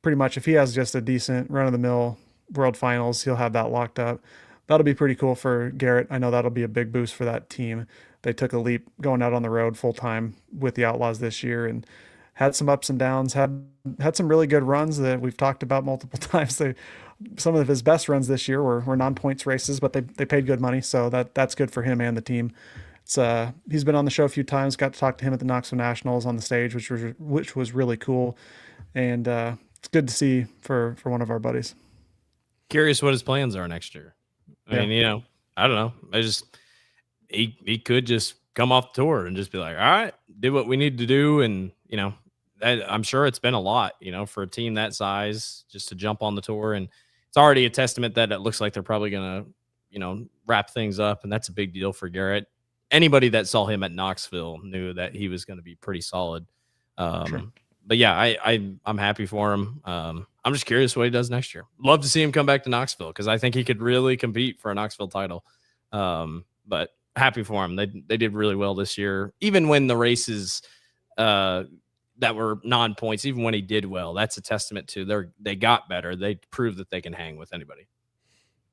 pretty much if he has just a decent run-of-the-mill World Finals, he'll have that locked up. That'll be pretty cool for Garrett. I know that'll be a big boost for that team. They took a leap going out on the road full-time with the Outlaws this year and had some ups and downs, had some really good runs that we've talked about multiple times. Some of his best runs this year were non-points races, but they paid good money, so that's good for him and the team. He's been on the show a few times, got to talk to him at the Knoxville Nationals on the stage, which was really cool. And it's good to see for one of our buddies. Curious what his plans are next year. I mean, I don't know. He could just come off the tour and just be like, all right, do what we need to do. And, I'm sure it's been a lot, for a team that size just to jump on the tour. And it's already a testament that it looks like they're probably going to, wrap things up. And that's a big deal for Garrett. Anybody that saw him at Knoxville knew that he was going to be pretty solid. Sure. But yeah, I'm happy for him. I'm just curious what he does next year. Love to see him come back to Knoxville because I think he could really compete for a Knoxville title. But happy for him. They did really well this year. Even when the races that were non-points, even when he did well, that's a testament to they got better. They proved that they can hang with anybody.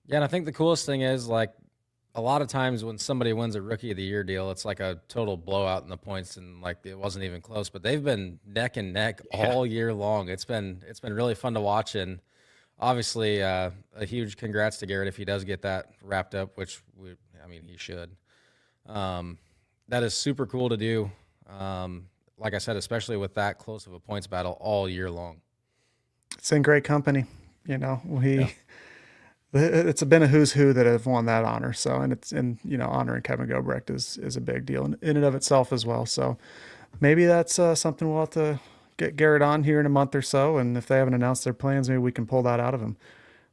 Yeah, and I think the coolest thing is, like, a lot of times when somebody wins a Rookie of the Year deal, it's like a total blowout in the points, and like it wasn't even close. But they've been neck and neck all year long. It's been really fun to watch, and obviously a huge congrats to Garrett if he does get that wrapped up, which he should. That is super cool to do. Like I said, especially with that close of a points battle all year long. It's in great company, It's been a who's who that have won that honor. So, and honoring Kevin Gobrek is a big deal in and of itself as well. So maybe that's something we'll have to get Garrett on here in a month or so. And if they haven't announced their plans, maybe we can pull that out of him.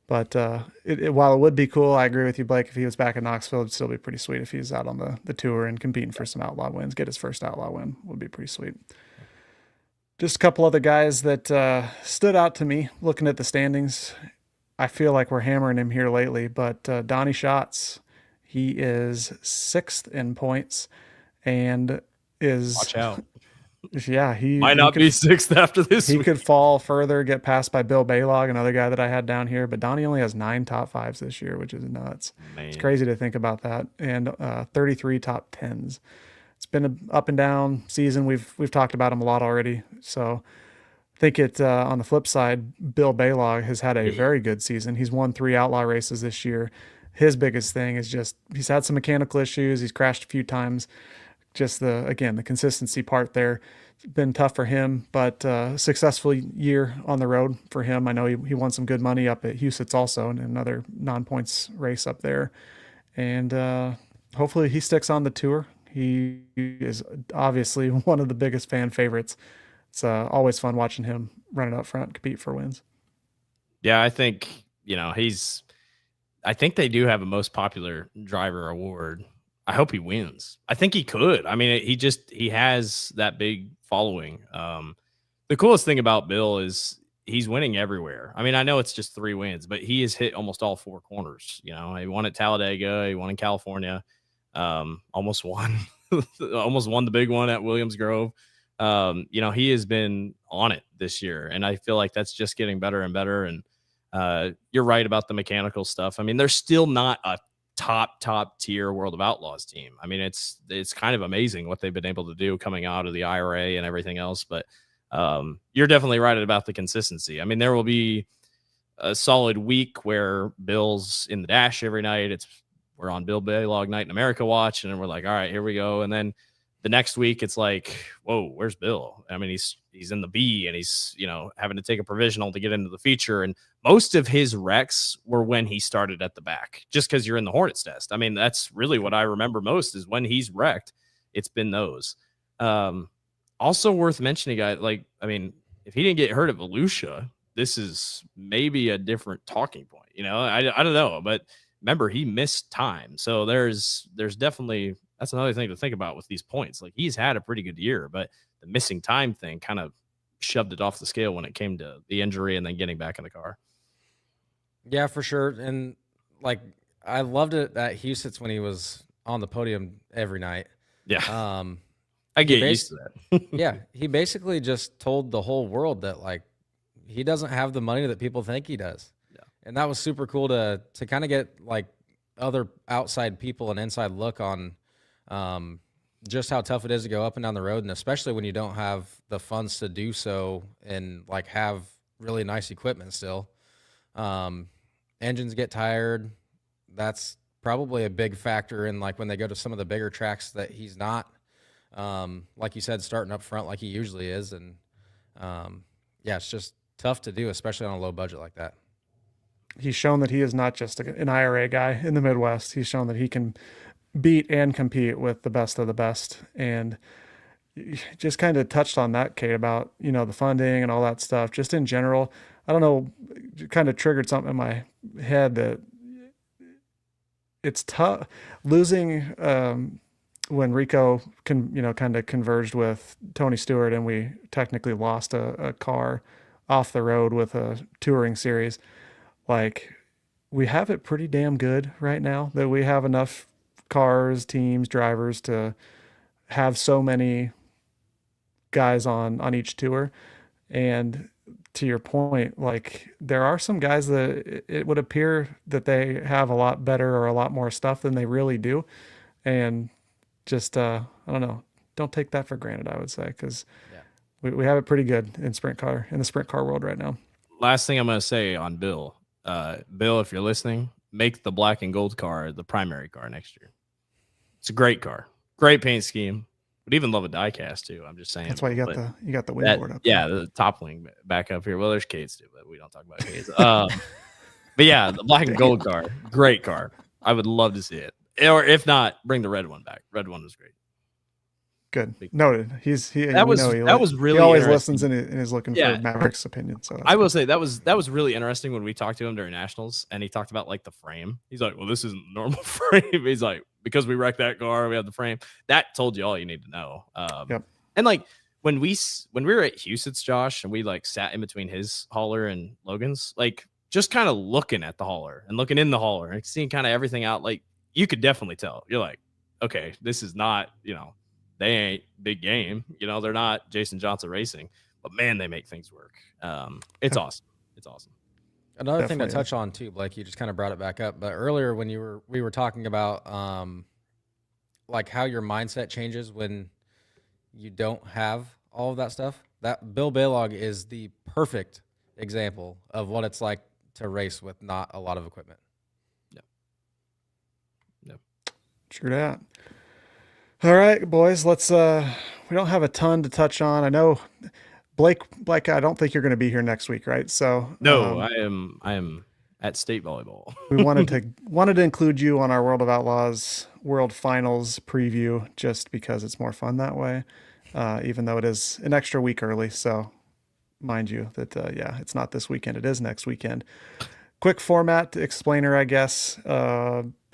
But while it would be cool, I agree with you, Blake. If he was back in Knoxville, it'd still be pretty sweet if he's out on the tour and competing for some outlaw wins. Get his first outlaw win would be pretty sweet. Just a couple other guys that stood out to me looking at the standings. I feel like we're hammering him here lately, but Donny Schatz, he is 6th in points and is... Watch out. Yeah, he might not be 6th after this. He could fall further, get passed by Bill Baylog, another guy that I had down here. But Donny only has 9 top 5s this year, which is nuts. Man. It's crazy to think about that. And 33 top 10s. It's been an up and down season. We've talked about him a lot already. So I think on the flip side, Bill Baylog has had a very good season. He's won 3 outlaw races this year. his biggest thing is just he's had some mechanical issues. He's crashed a few times. Just the consistency part there. It's been tough for him, but successful year on the road for him. I know he won some good money up at Huset's also in another non-points race up there. And hopefully he sticks on the tour. He is obviously one of the biggest fan favorites. It's always fun watching him running up front, compete for wins. Yeah, I think, I think they do have a most popular driver award. I hope he wins. I think he could. I mean, he has that big following. The coolest thing about Bill is he's winning everywhere. I mean, I know it's just 3 wins, but he has hit almost all 4 corners. He won at Talladega, he won in California, almost won, almost won the big one at Williams Grove. He has been on it this year, and I feel like that's just getting better and better. And you're right about the mechanical stuff. I mean, they're still not a top tier World of Outlaws team. I mean, it's kind of amazing what they've been able to do coming out of the IRA and everything else. But you're definitely right about the consistency. I mean, there will be a solid week where Bill's in the dash every night. We're on Bill Baylog Night in America watch, and then we're like, all right, here we go. And then the next week it's like, whoa, where's Bill? I mean, he's in the B, and he's having to take a provisional to get into the feature. And most of his wrecks were when he started at the back, just because you're in the Hornets test. I mean, that's really what I remember most is when he's wrecked. It's been those. Also worth mentioning, guys. Like, I mean, if he didn't get hurt at Volusia, this is maybe a different talking point. I don't know, but remember, he missed time, so there's definitely. That's another thing to think about with these points. Like, he's had a pretty good year, but the missing time thing kind of shoved it off the scale when it came to the injury and then getting back in the car. Yeah, for sure. And like, I loved it at Huset's when he was on the podium every night. Yeah. I get used to that. Yeah. He basically just told the whole world that like, he doesn't have the money that people think he does. Yeah. And that was super cool to kind of get like other outside people an inside look on, just how tough it is to go up and down the road, and especially when you don't have the funds to do so and like have really nice equipment still. Engines get tired. That's probably a big factor in like when they go to some of the bigger tracks that he's not, like you said, starting up front like he usually is. And yeah, it's just tough to do, especially on a low budget like that. He's shown that he is not just an IRA guy in the Midwest. He's shown that he can beat and compete with the best of the best. And just kind of touched on that, Kate, about, the funding and all that stuff. Just in general, I don't know, kind of triggered something in my head that it's tough losing when Rico kind of converged with Tony Stewart, and we technically lost a car off the road with a touring series. Like, we have it pretty damn good right now that we have enough cars, teams, drivers to have so many guys on each tour. And to your point, like, there are some guys that it would appear that they have a lot better or a lot more stuff than they really do. And just, I don't know, don't take that for granted, I would say, because we have it pretty good in the sprint car world right now. Last thing I'm going to say on Bill, Bill, if you're listening, make the black and gold car the primary car next year. It's a great car, great paint scheme. Would even love a die cast too. I'm just saying. That's why you got the wingboard up. Yeah, the top wing back up here. Well, there's Kade's too, but we don't talk about Kade's. But yeah, the black and gold car, great car. I would love to see it. Or if not, bring the red one back. Red one was great. Good. Noted. He was really he always listens and is looking for Maverick's opinion. So I will say that was really interesting when we talked to him during nationals, and he talked about like the frame. He's like, "Well, this isn't a normal frame." He's like, "Because we wrecked that car, we have the frame." That told you all you need to know. Yep. And like when we were at Huset's, Josh, and we like sat in between his hauler and Logan's, like just kind of looking at the hauler and looking in the hauler and seeing kind of everything out, like you could definitely tell. You're like, okay, this is not, they ain't big game. They're not Jason Johnson Racing, but man, they make things work. It's awesome. It's awesome. Another thing to touch on too, Blake, you just kind of brought it back up, but earlier when we were talking about like how your mindset changes when you don't have all of that stuff. That Bill Baylog is the perfect example of what it's like to race with not a lot of equipment. Yeah. True that. All right, boys, let's we don't have a ton to touch on. I know Blake, I don't think you're going to be here next week, right? So, No, I am at state volleyball. we wanted to include you on our World of Outlaws World Finals preview just because it's more fun that way. Even though it is an extra week early, so mind you that yeah, it's not this weekend, it is next weekend. Quick format explainer, I guess.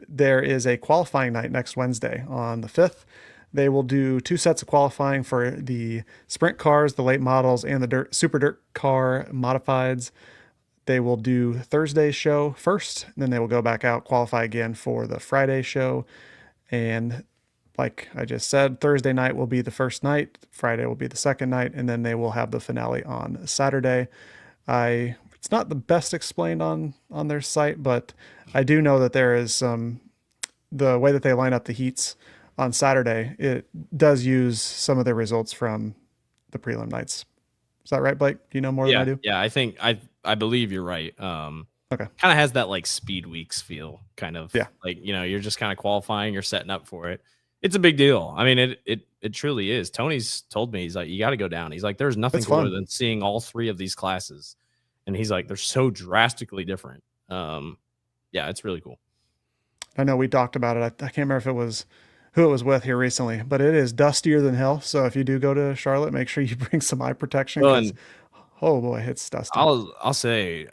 There is a qualifying night next Wednesday on the 5th. They will do 2 sets of qualifying for the sprint cars, the late models, and the super dirt car modifieds. They will do Thursday's show first, and then they will go back out, qualify again for the Friday show. And like I just said, Thursday night will be the first night, Friday will be the second night, and then they will have the finale on Saturday. It's not the best explained on their site, but I do know that there is the way that they line up the heats on Saturday, it does use some of the results from the prelim nights. Is that right, Blake? Do you know more than I do? Yeah, I think I believe you're right. Okay. Kind of has that like speed weeks feel, kind of. Yeah. Like, you're just kind of qualifying, you're setting up for it. It's a big deal. I mean, it truly is. Tony's told me, he's like, you got to go down. He's like, there's nothing cooler than seeing all 3 of these classes. And he's like, they're so drastically different. Yeah, it's really cool. I know we talked about it. I can't remember if it was who it was with here recently, but it is dustier than hell. So if you do go to Charlotte, make sure you bring some eye protection. Oh boy, it's dusty. I'll say,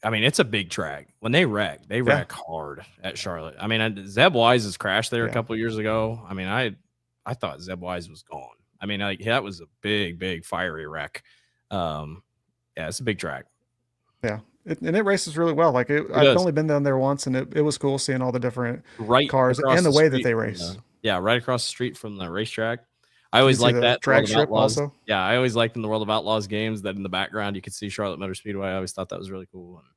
I mean, it's a big track. When they wreck hard at Charlotte. I mean, Zeb Wise's crashed there a couple of years ago. I mean, I thought Zeb Wise was gone. I mean, like, that was a big fiery wreck. Yeah, it's a big track. Yeah. And it races really well. Like I've only been down there once, and it was cool seeing all the different cars and the way that they race. Right across the street from the racetrack. I always like that drag strip also. Yeah, I always liked in the World of Outlaws games that in the background you could see Charlotte Motor Speedway. I always thought that was really cool. And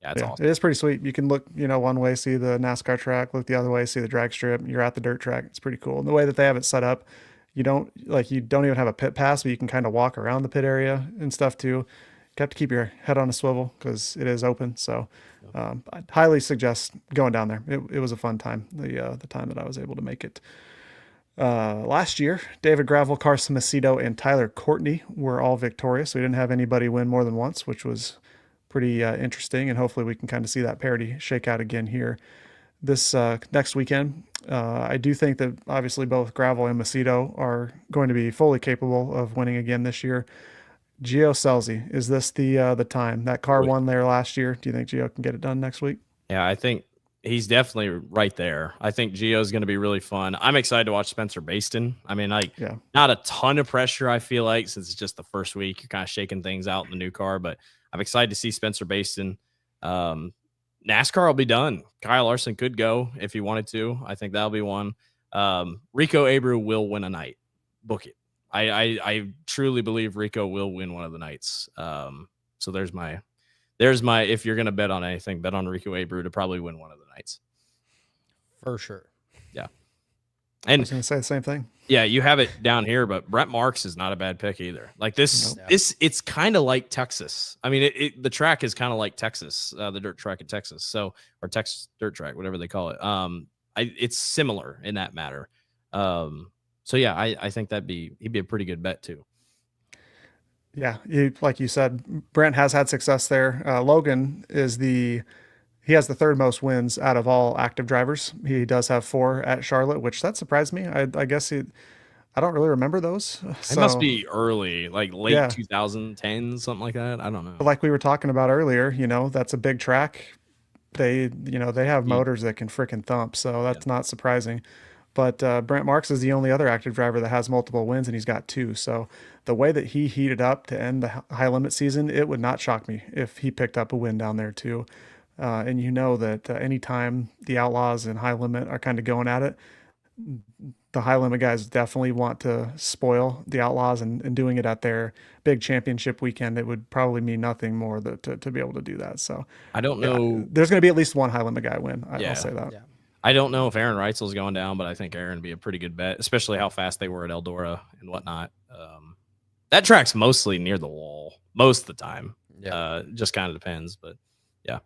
yeah, it's awesome. It is pretty sweet. You can look, one way, see the NASCAR track, look the other way, see the drag strip. You're at the dirt track. It's pretty cool. And the way that they have it set up, you don't even have a pit pass, but you can kind of walk around the pit area and stuff too. You have to keep your head on a swivel because it is open. So I'd highly suggest going down there. It was a fun time, the time that I was able to make it. Last year, David Gravel, Carson Macedo, and Tyler Courtney were all victorious. We didn't have anybody win more than once, which was pretty interesting. And hopefully we can kind of see that parity shake out again here this next weekend. I do think that obviously both Gravel and Macedo are going to be fully capable of winning again this year. Gio Scelzi, is this the time? That car won there last year. Do you think Gio can get it done next week? Yeah, I think he's definitely right there. I think Gio's going to be really fun. I'm excited to watch Spencer Baston. I mean, not a ton of pressure, I feel like, since it's just the first week. You're kind of shaking things out in the new car, but I'm excited to see Spencer Baston. NASCAR will be done. Kyle Larson could go if he wanted to. I think that'll be one. Rico Abreu will win a night. Book it. I truly believe Rico will win one of the nights. So there's my, if you're going to bet on anything, bet on Rico Abreu to probably win one of the nights. For sure. Yeah. And I was going to say the same thing. Yeah. You have it down here, but Brent Marks is not a bad pick either. Like this, it's kind of like Texas. I mean, the track is kind of like Texas, the dirt track in Texas. So, or Texas dirt track, whatever they call it. It's similar in that matter. So yeah, I think he'd be a pretty good bet too. Yeah, like you said, Brent has had success there. Logan he has the 3rd most wins out of all active drivers. He does have 4 at Charlotte, which that surprised me. I guess I don't really remember those. It must be early, like late 2010, something like that. I don't know. But like we were talking about earlier, that's a big track. They have motors that can freaking thump, so that's not surprising. But Brent Marks is the only other active driver that has multiple wins, and he's got 2. So the way that he heated up to end the high limit season, it would not shock me if he picked up a win down there too. And that anytime the Outlaws and high limit are kind of going at it, the high limit guys definitely want to spoil the Outlaws, and doing it at their big championship weekend, it would probably mean nothing more to be able to do that. So I don't know. There's going to be at least one high limit guy win. I'll say that. Yeah. I don't know if Aaron Reitzel's going down, but I think Aaron would be a pretty good bet, especially how fast they were at Eldora and whatnot. That track's mostly near the wall most of the time. Yeah. Just kind of depends, but yeah.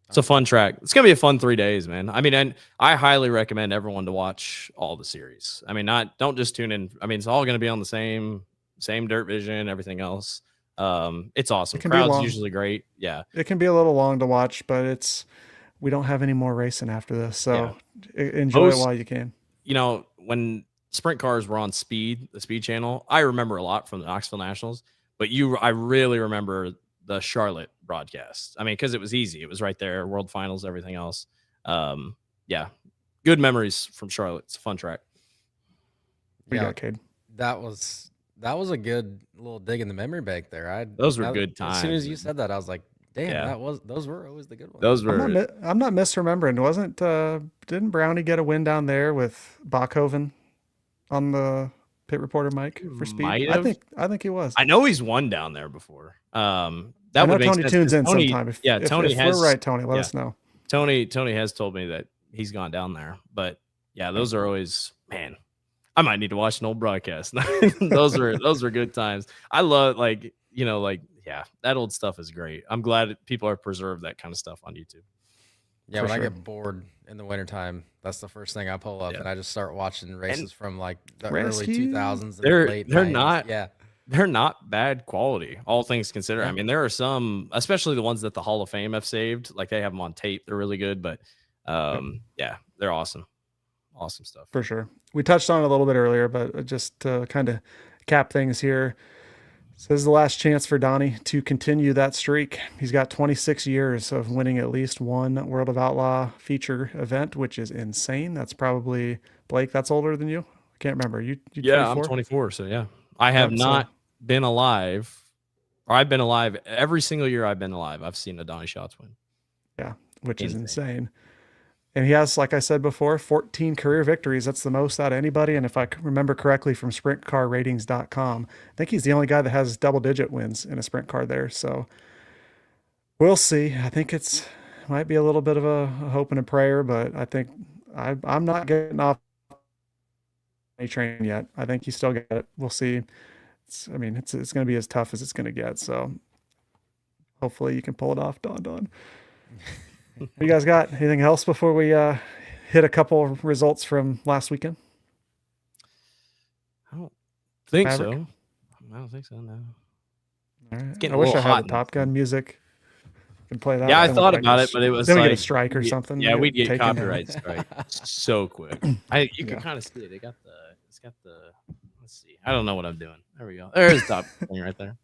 It's a fun track. It's gonna be a fun 3 days, man. I mean, and I highly recommend everyone to watch all the series. I mean, don't just tune in. I mean, it's all gonna be on the same Dirt Vision, everything else. It's awesome. Crowd's usually great. Yeah, it can be a little long to watch, but we don't have any more racing after this, so enjoy it while you can. You know, when sprint cars were on the Speed channel, I remember a lot from the Knoxville Nationals, but I really remember the Charlotte broadcast. I mean, because it was easy. It was right there, World Finals, everything else. Yeah, good memories from Charlotte. It's a fun track. We got Kade. That was a good little dig in the memory bank there. Those were good times. As soon as you said that, I was like, damn, those were always the good ones. Those were. I'm not misremembering. Didn't Brownie get a win down there with Bachhoven on the pit reporter mic for Speed? I think he was. I know he's won down there before. That would make Tony sense, tunes in Tony, sometime. Tony has. We're right, Tony. Let us know. Tony has told me that he's gone down there, but yeah, those are always, man. I might need to watch an old broadcast. those were good times. I love that old stuff is great. I'm glad people are preserved that kind of stuff on YouTube. Yeah, when I get bored in the wintertime, that's the first thing I pull up, and I just start watching races from like the early 2000s and the late 90s. They're not bad quality, all things considered. I mean, there are some, especially the ones that the Hall of Fame have saved, like they have them on tape. They're really good, but they're awesome. Awesome stuff. For sure. We touched on it a little bit earlier, but just to kind of cap things here. So this is the last chance for Donny to continue that streak. He's got 26 years of winning at least one World of Outlaw feature event, which is insane. That's probably, Blake, that's older than you? I can't remember. You 24? I'm 24, so yeah. I have not been alive, or I've been alive every single year I've been alive. I've seen a Donny Schatz win. Yeah, which is insane. And he has, like I said before, 14 career victories. That's the most out of anybody. And if I remember correctly from sprintcarratings.com, I think he's the only guy that has double-digit wins in a sprint car there. So we'll see. I think might be a little bit of a hope and a prayer, but I think I'm not getting off any train yet. I think he's still got it. We'll see. It's going to be as tough as it's going to get. So hopefully you can pull it off, Don. What you guys got? Anything else before we hit a couple results from last weekend? I don't think so. I don't think so, no. All right. I wish I had the Top Gun music. Can play that. Yeah, I thought about it, but it was then we get a strike or something. Yeah, we'd get copyright strike so quick. You can kind of see it. It's got the. Let's see. I don't know what I'm doing. There we go. There's the Top Gun thing right there,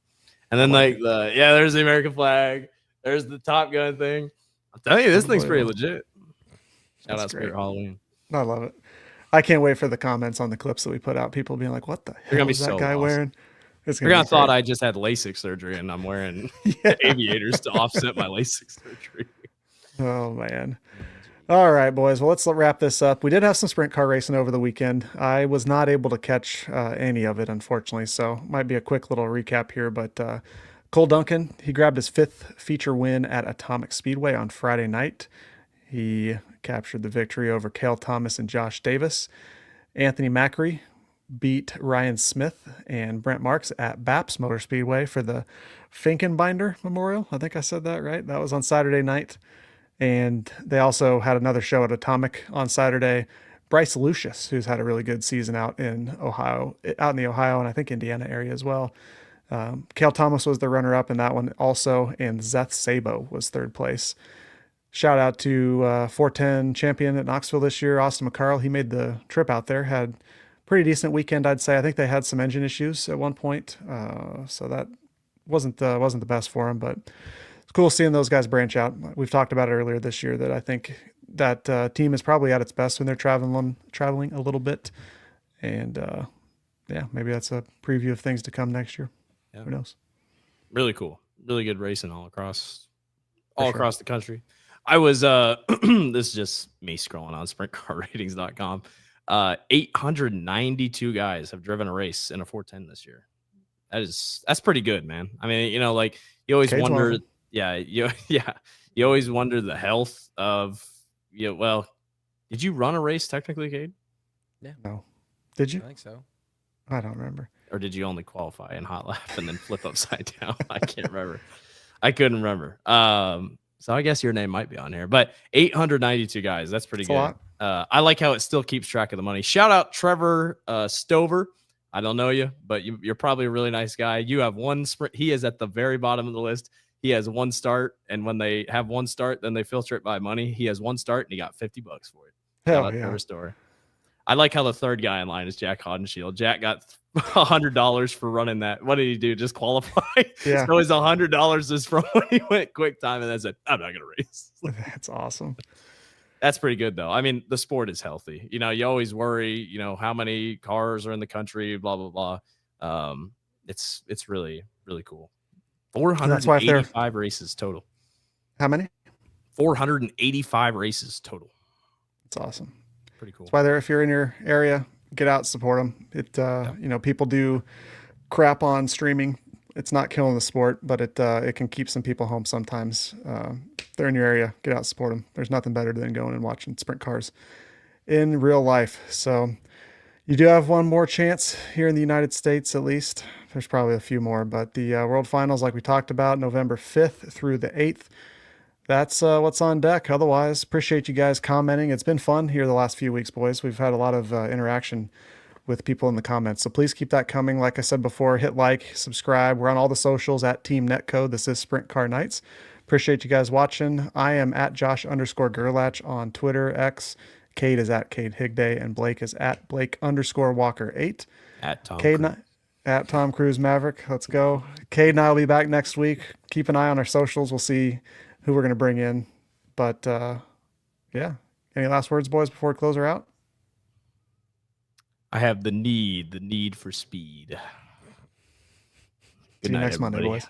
and then there's the American flag. There's the Top Gun thing. I'll tell you, this thing's pretty legit. Shout out Spirit Halloween. I love it. I can't wait for the comments on the clips that we put out. People being like, "What the hell is that guy wearing?" They're gonna thought I just had LASIK surgery and I'm wearing aviators to offset my LASIK surgery. Oh man. All right, boys. Well, let's wrap this up. We did have some sprint car racing over the weekend. I was not able to catch any of it, unfortunately. So might be a quick little recap here, but Cole Duncan, he grabbed his 5th feature win at Atomic Speedway on Friday night. He captured the victory over Cale Thomas and Josh Davis. Anthony Macri beat Ryan Smith and Brent Marks at Baps Motor Speedway for the Finkenbinder Memorial. I think I said that right. That was on Saturday night. And they also had another show at Atomic on Saturday. Bryce Lucius, who's had a really good season out in the Ohio and I think Indiana area as well. Cale Thomas was the runner-up in that one also, and Zeth Sabo was 3rd place. Shout out to 410 champion at Knoxville this year, Austin McCarl. He made the trip out there, had pretty decent weekend, I'd say. I think they had some engine issues at one point, so that wasn't the best for him, but it's cool seeing those guys branch out. We've talked about it earlier this year that I think that team is probably at its best when they're traveling a little bit, and maybe that's a preview of things to come next year. Yeah. Who knows? Really cool. Really good racing all across the country. I was this is just me scrolling on sprintcarratings.com. 892 guys have driven a race in a 410 this year. That's pretty good, man. I mean, you always Kade's wonder, you always wonder the health of well, did you run a race technically, Kade? Yeah. No. Did you? I think so. I don't remember. Or did you only qualify in hot lap and then flip upside down? I can't remember. I couldn't remember. So I guess your name might be on here, but 892 guys. That's pretty good. I like how it still keeps track of the money. Shout out Trevor Stover. I don't know you, but you're probably a really nice guy. You have one sprint. He is at the very bottom of the list. He has one start, and when they have one start, then they filter it by money. He has one start, and he got $50 for it. Hell yeah. Trevor Stover. I like how the third guy in line is Jack Hodenshield. Jack got $100 for running that. What did he do? Just qualify? Yeah. So his $100 is from when he went quick time, and then said, I'm not going to race. That's awesome. That's pretty good, though. I mean, the sport is healthy. You know, you always worry, you know, how many cars are in the country, blah, blah, blah. It's really, really cool. 485 races total. How many? 485 races total. That's awesome. Pretty cool. That's why if you're in your area, get out, support them. It, you know, people do crap on streaming. It's not killing the sport, but it can keep some people home sometimes. If they're in your area, get out, support them. There's nothing better than going and watching sprint cars in real life. So you do have one more chance here in the United States, at least. There's probably a few more, but the World Finals, like we talked about, November 5th through the 8th. That's what's on deck. Otherwise, appreciate you guys commenting. It's been fun here the last few weeks, boys. We've had a lot of interaction with people in the comments. So please keep that coming. Like I said before, hit like, subscribe. We're on all the socials at TEAM NETCODE. This is Sprint Car Nights. Appreciate you guys watching. I am at Josh_Gerlach on Twitter, X. Kade is at Kade Higday, and Blake is at Blake_Walker8. At Tom Cruise. At Tom Cruise Maverick. Let's go. Kade and I will be back next week. Keep an eye on our socials. We'll see who we're going to bring in. But, yeah. Any last words, boys, before we close her out? I have the need for speed. See you next Monday, boys.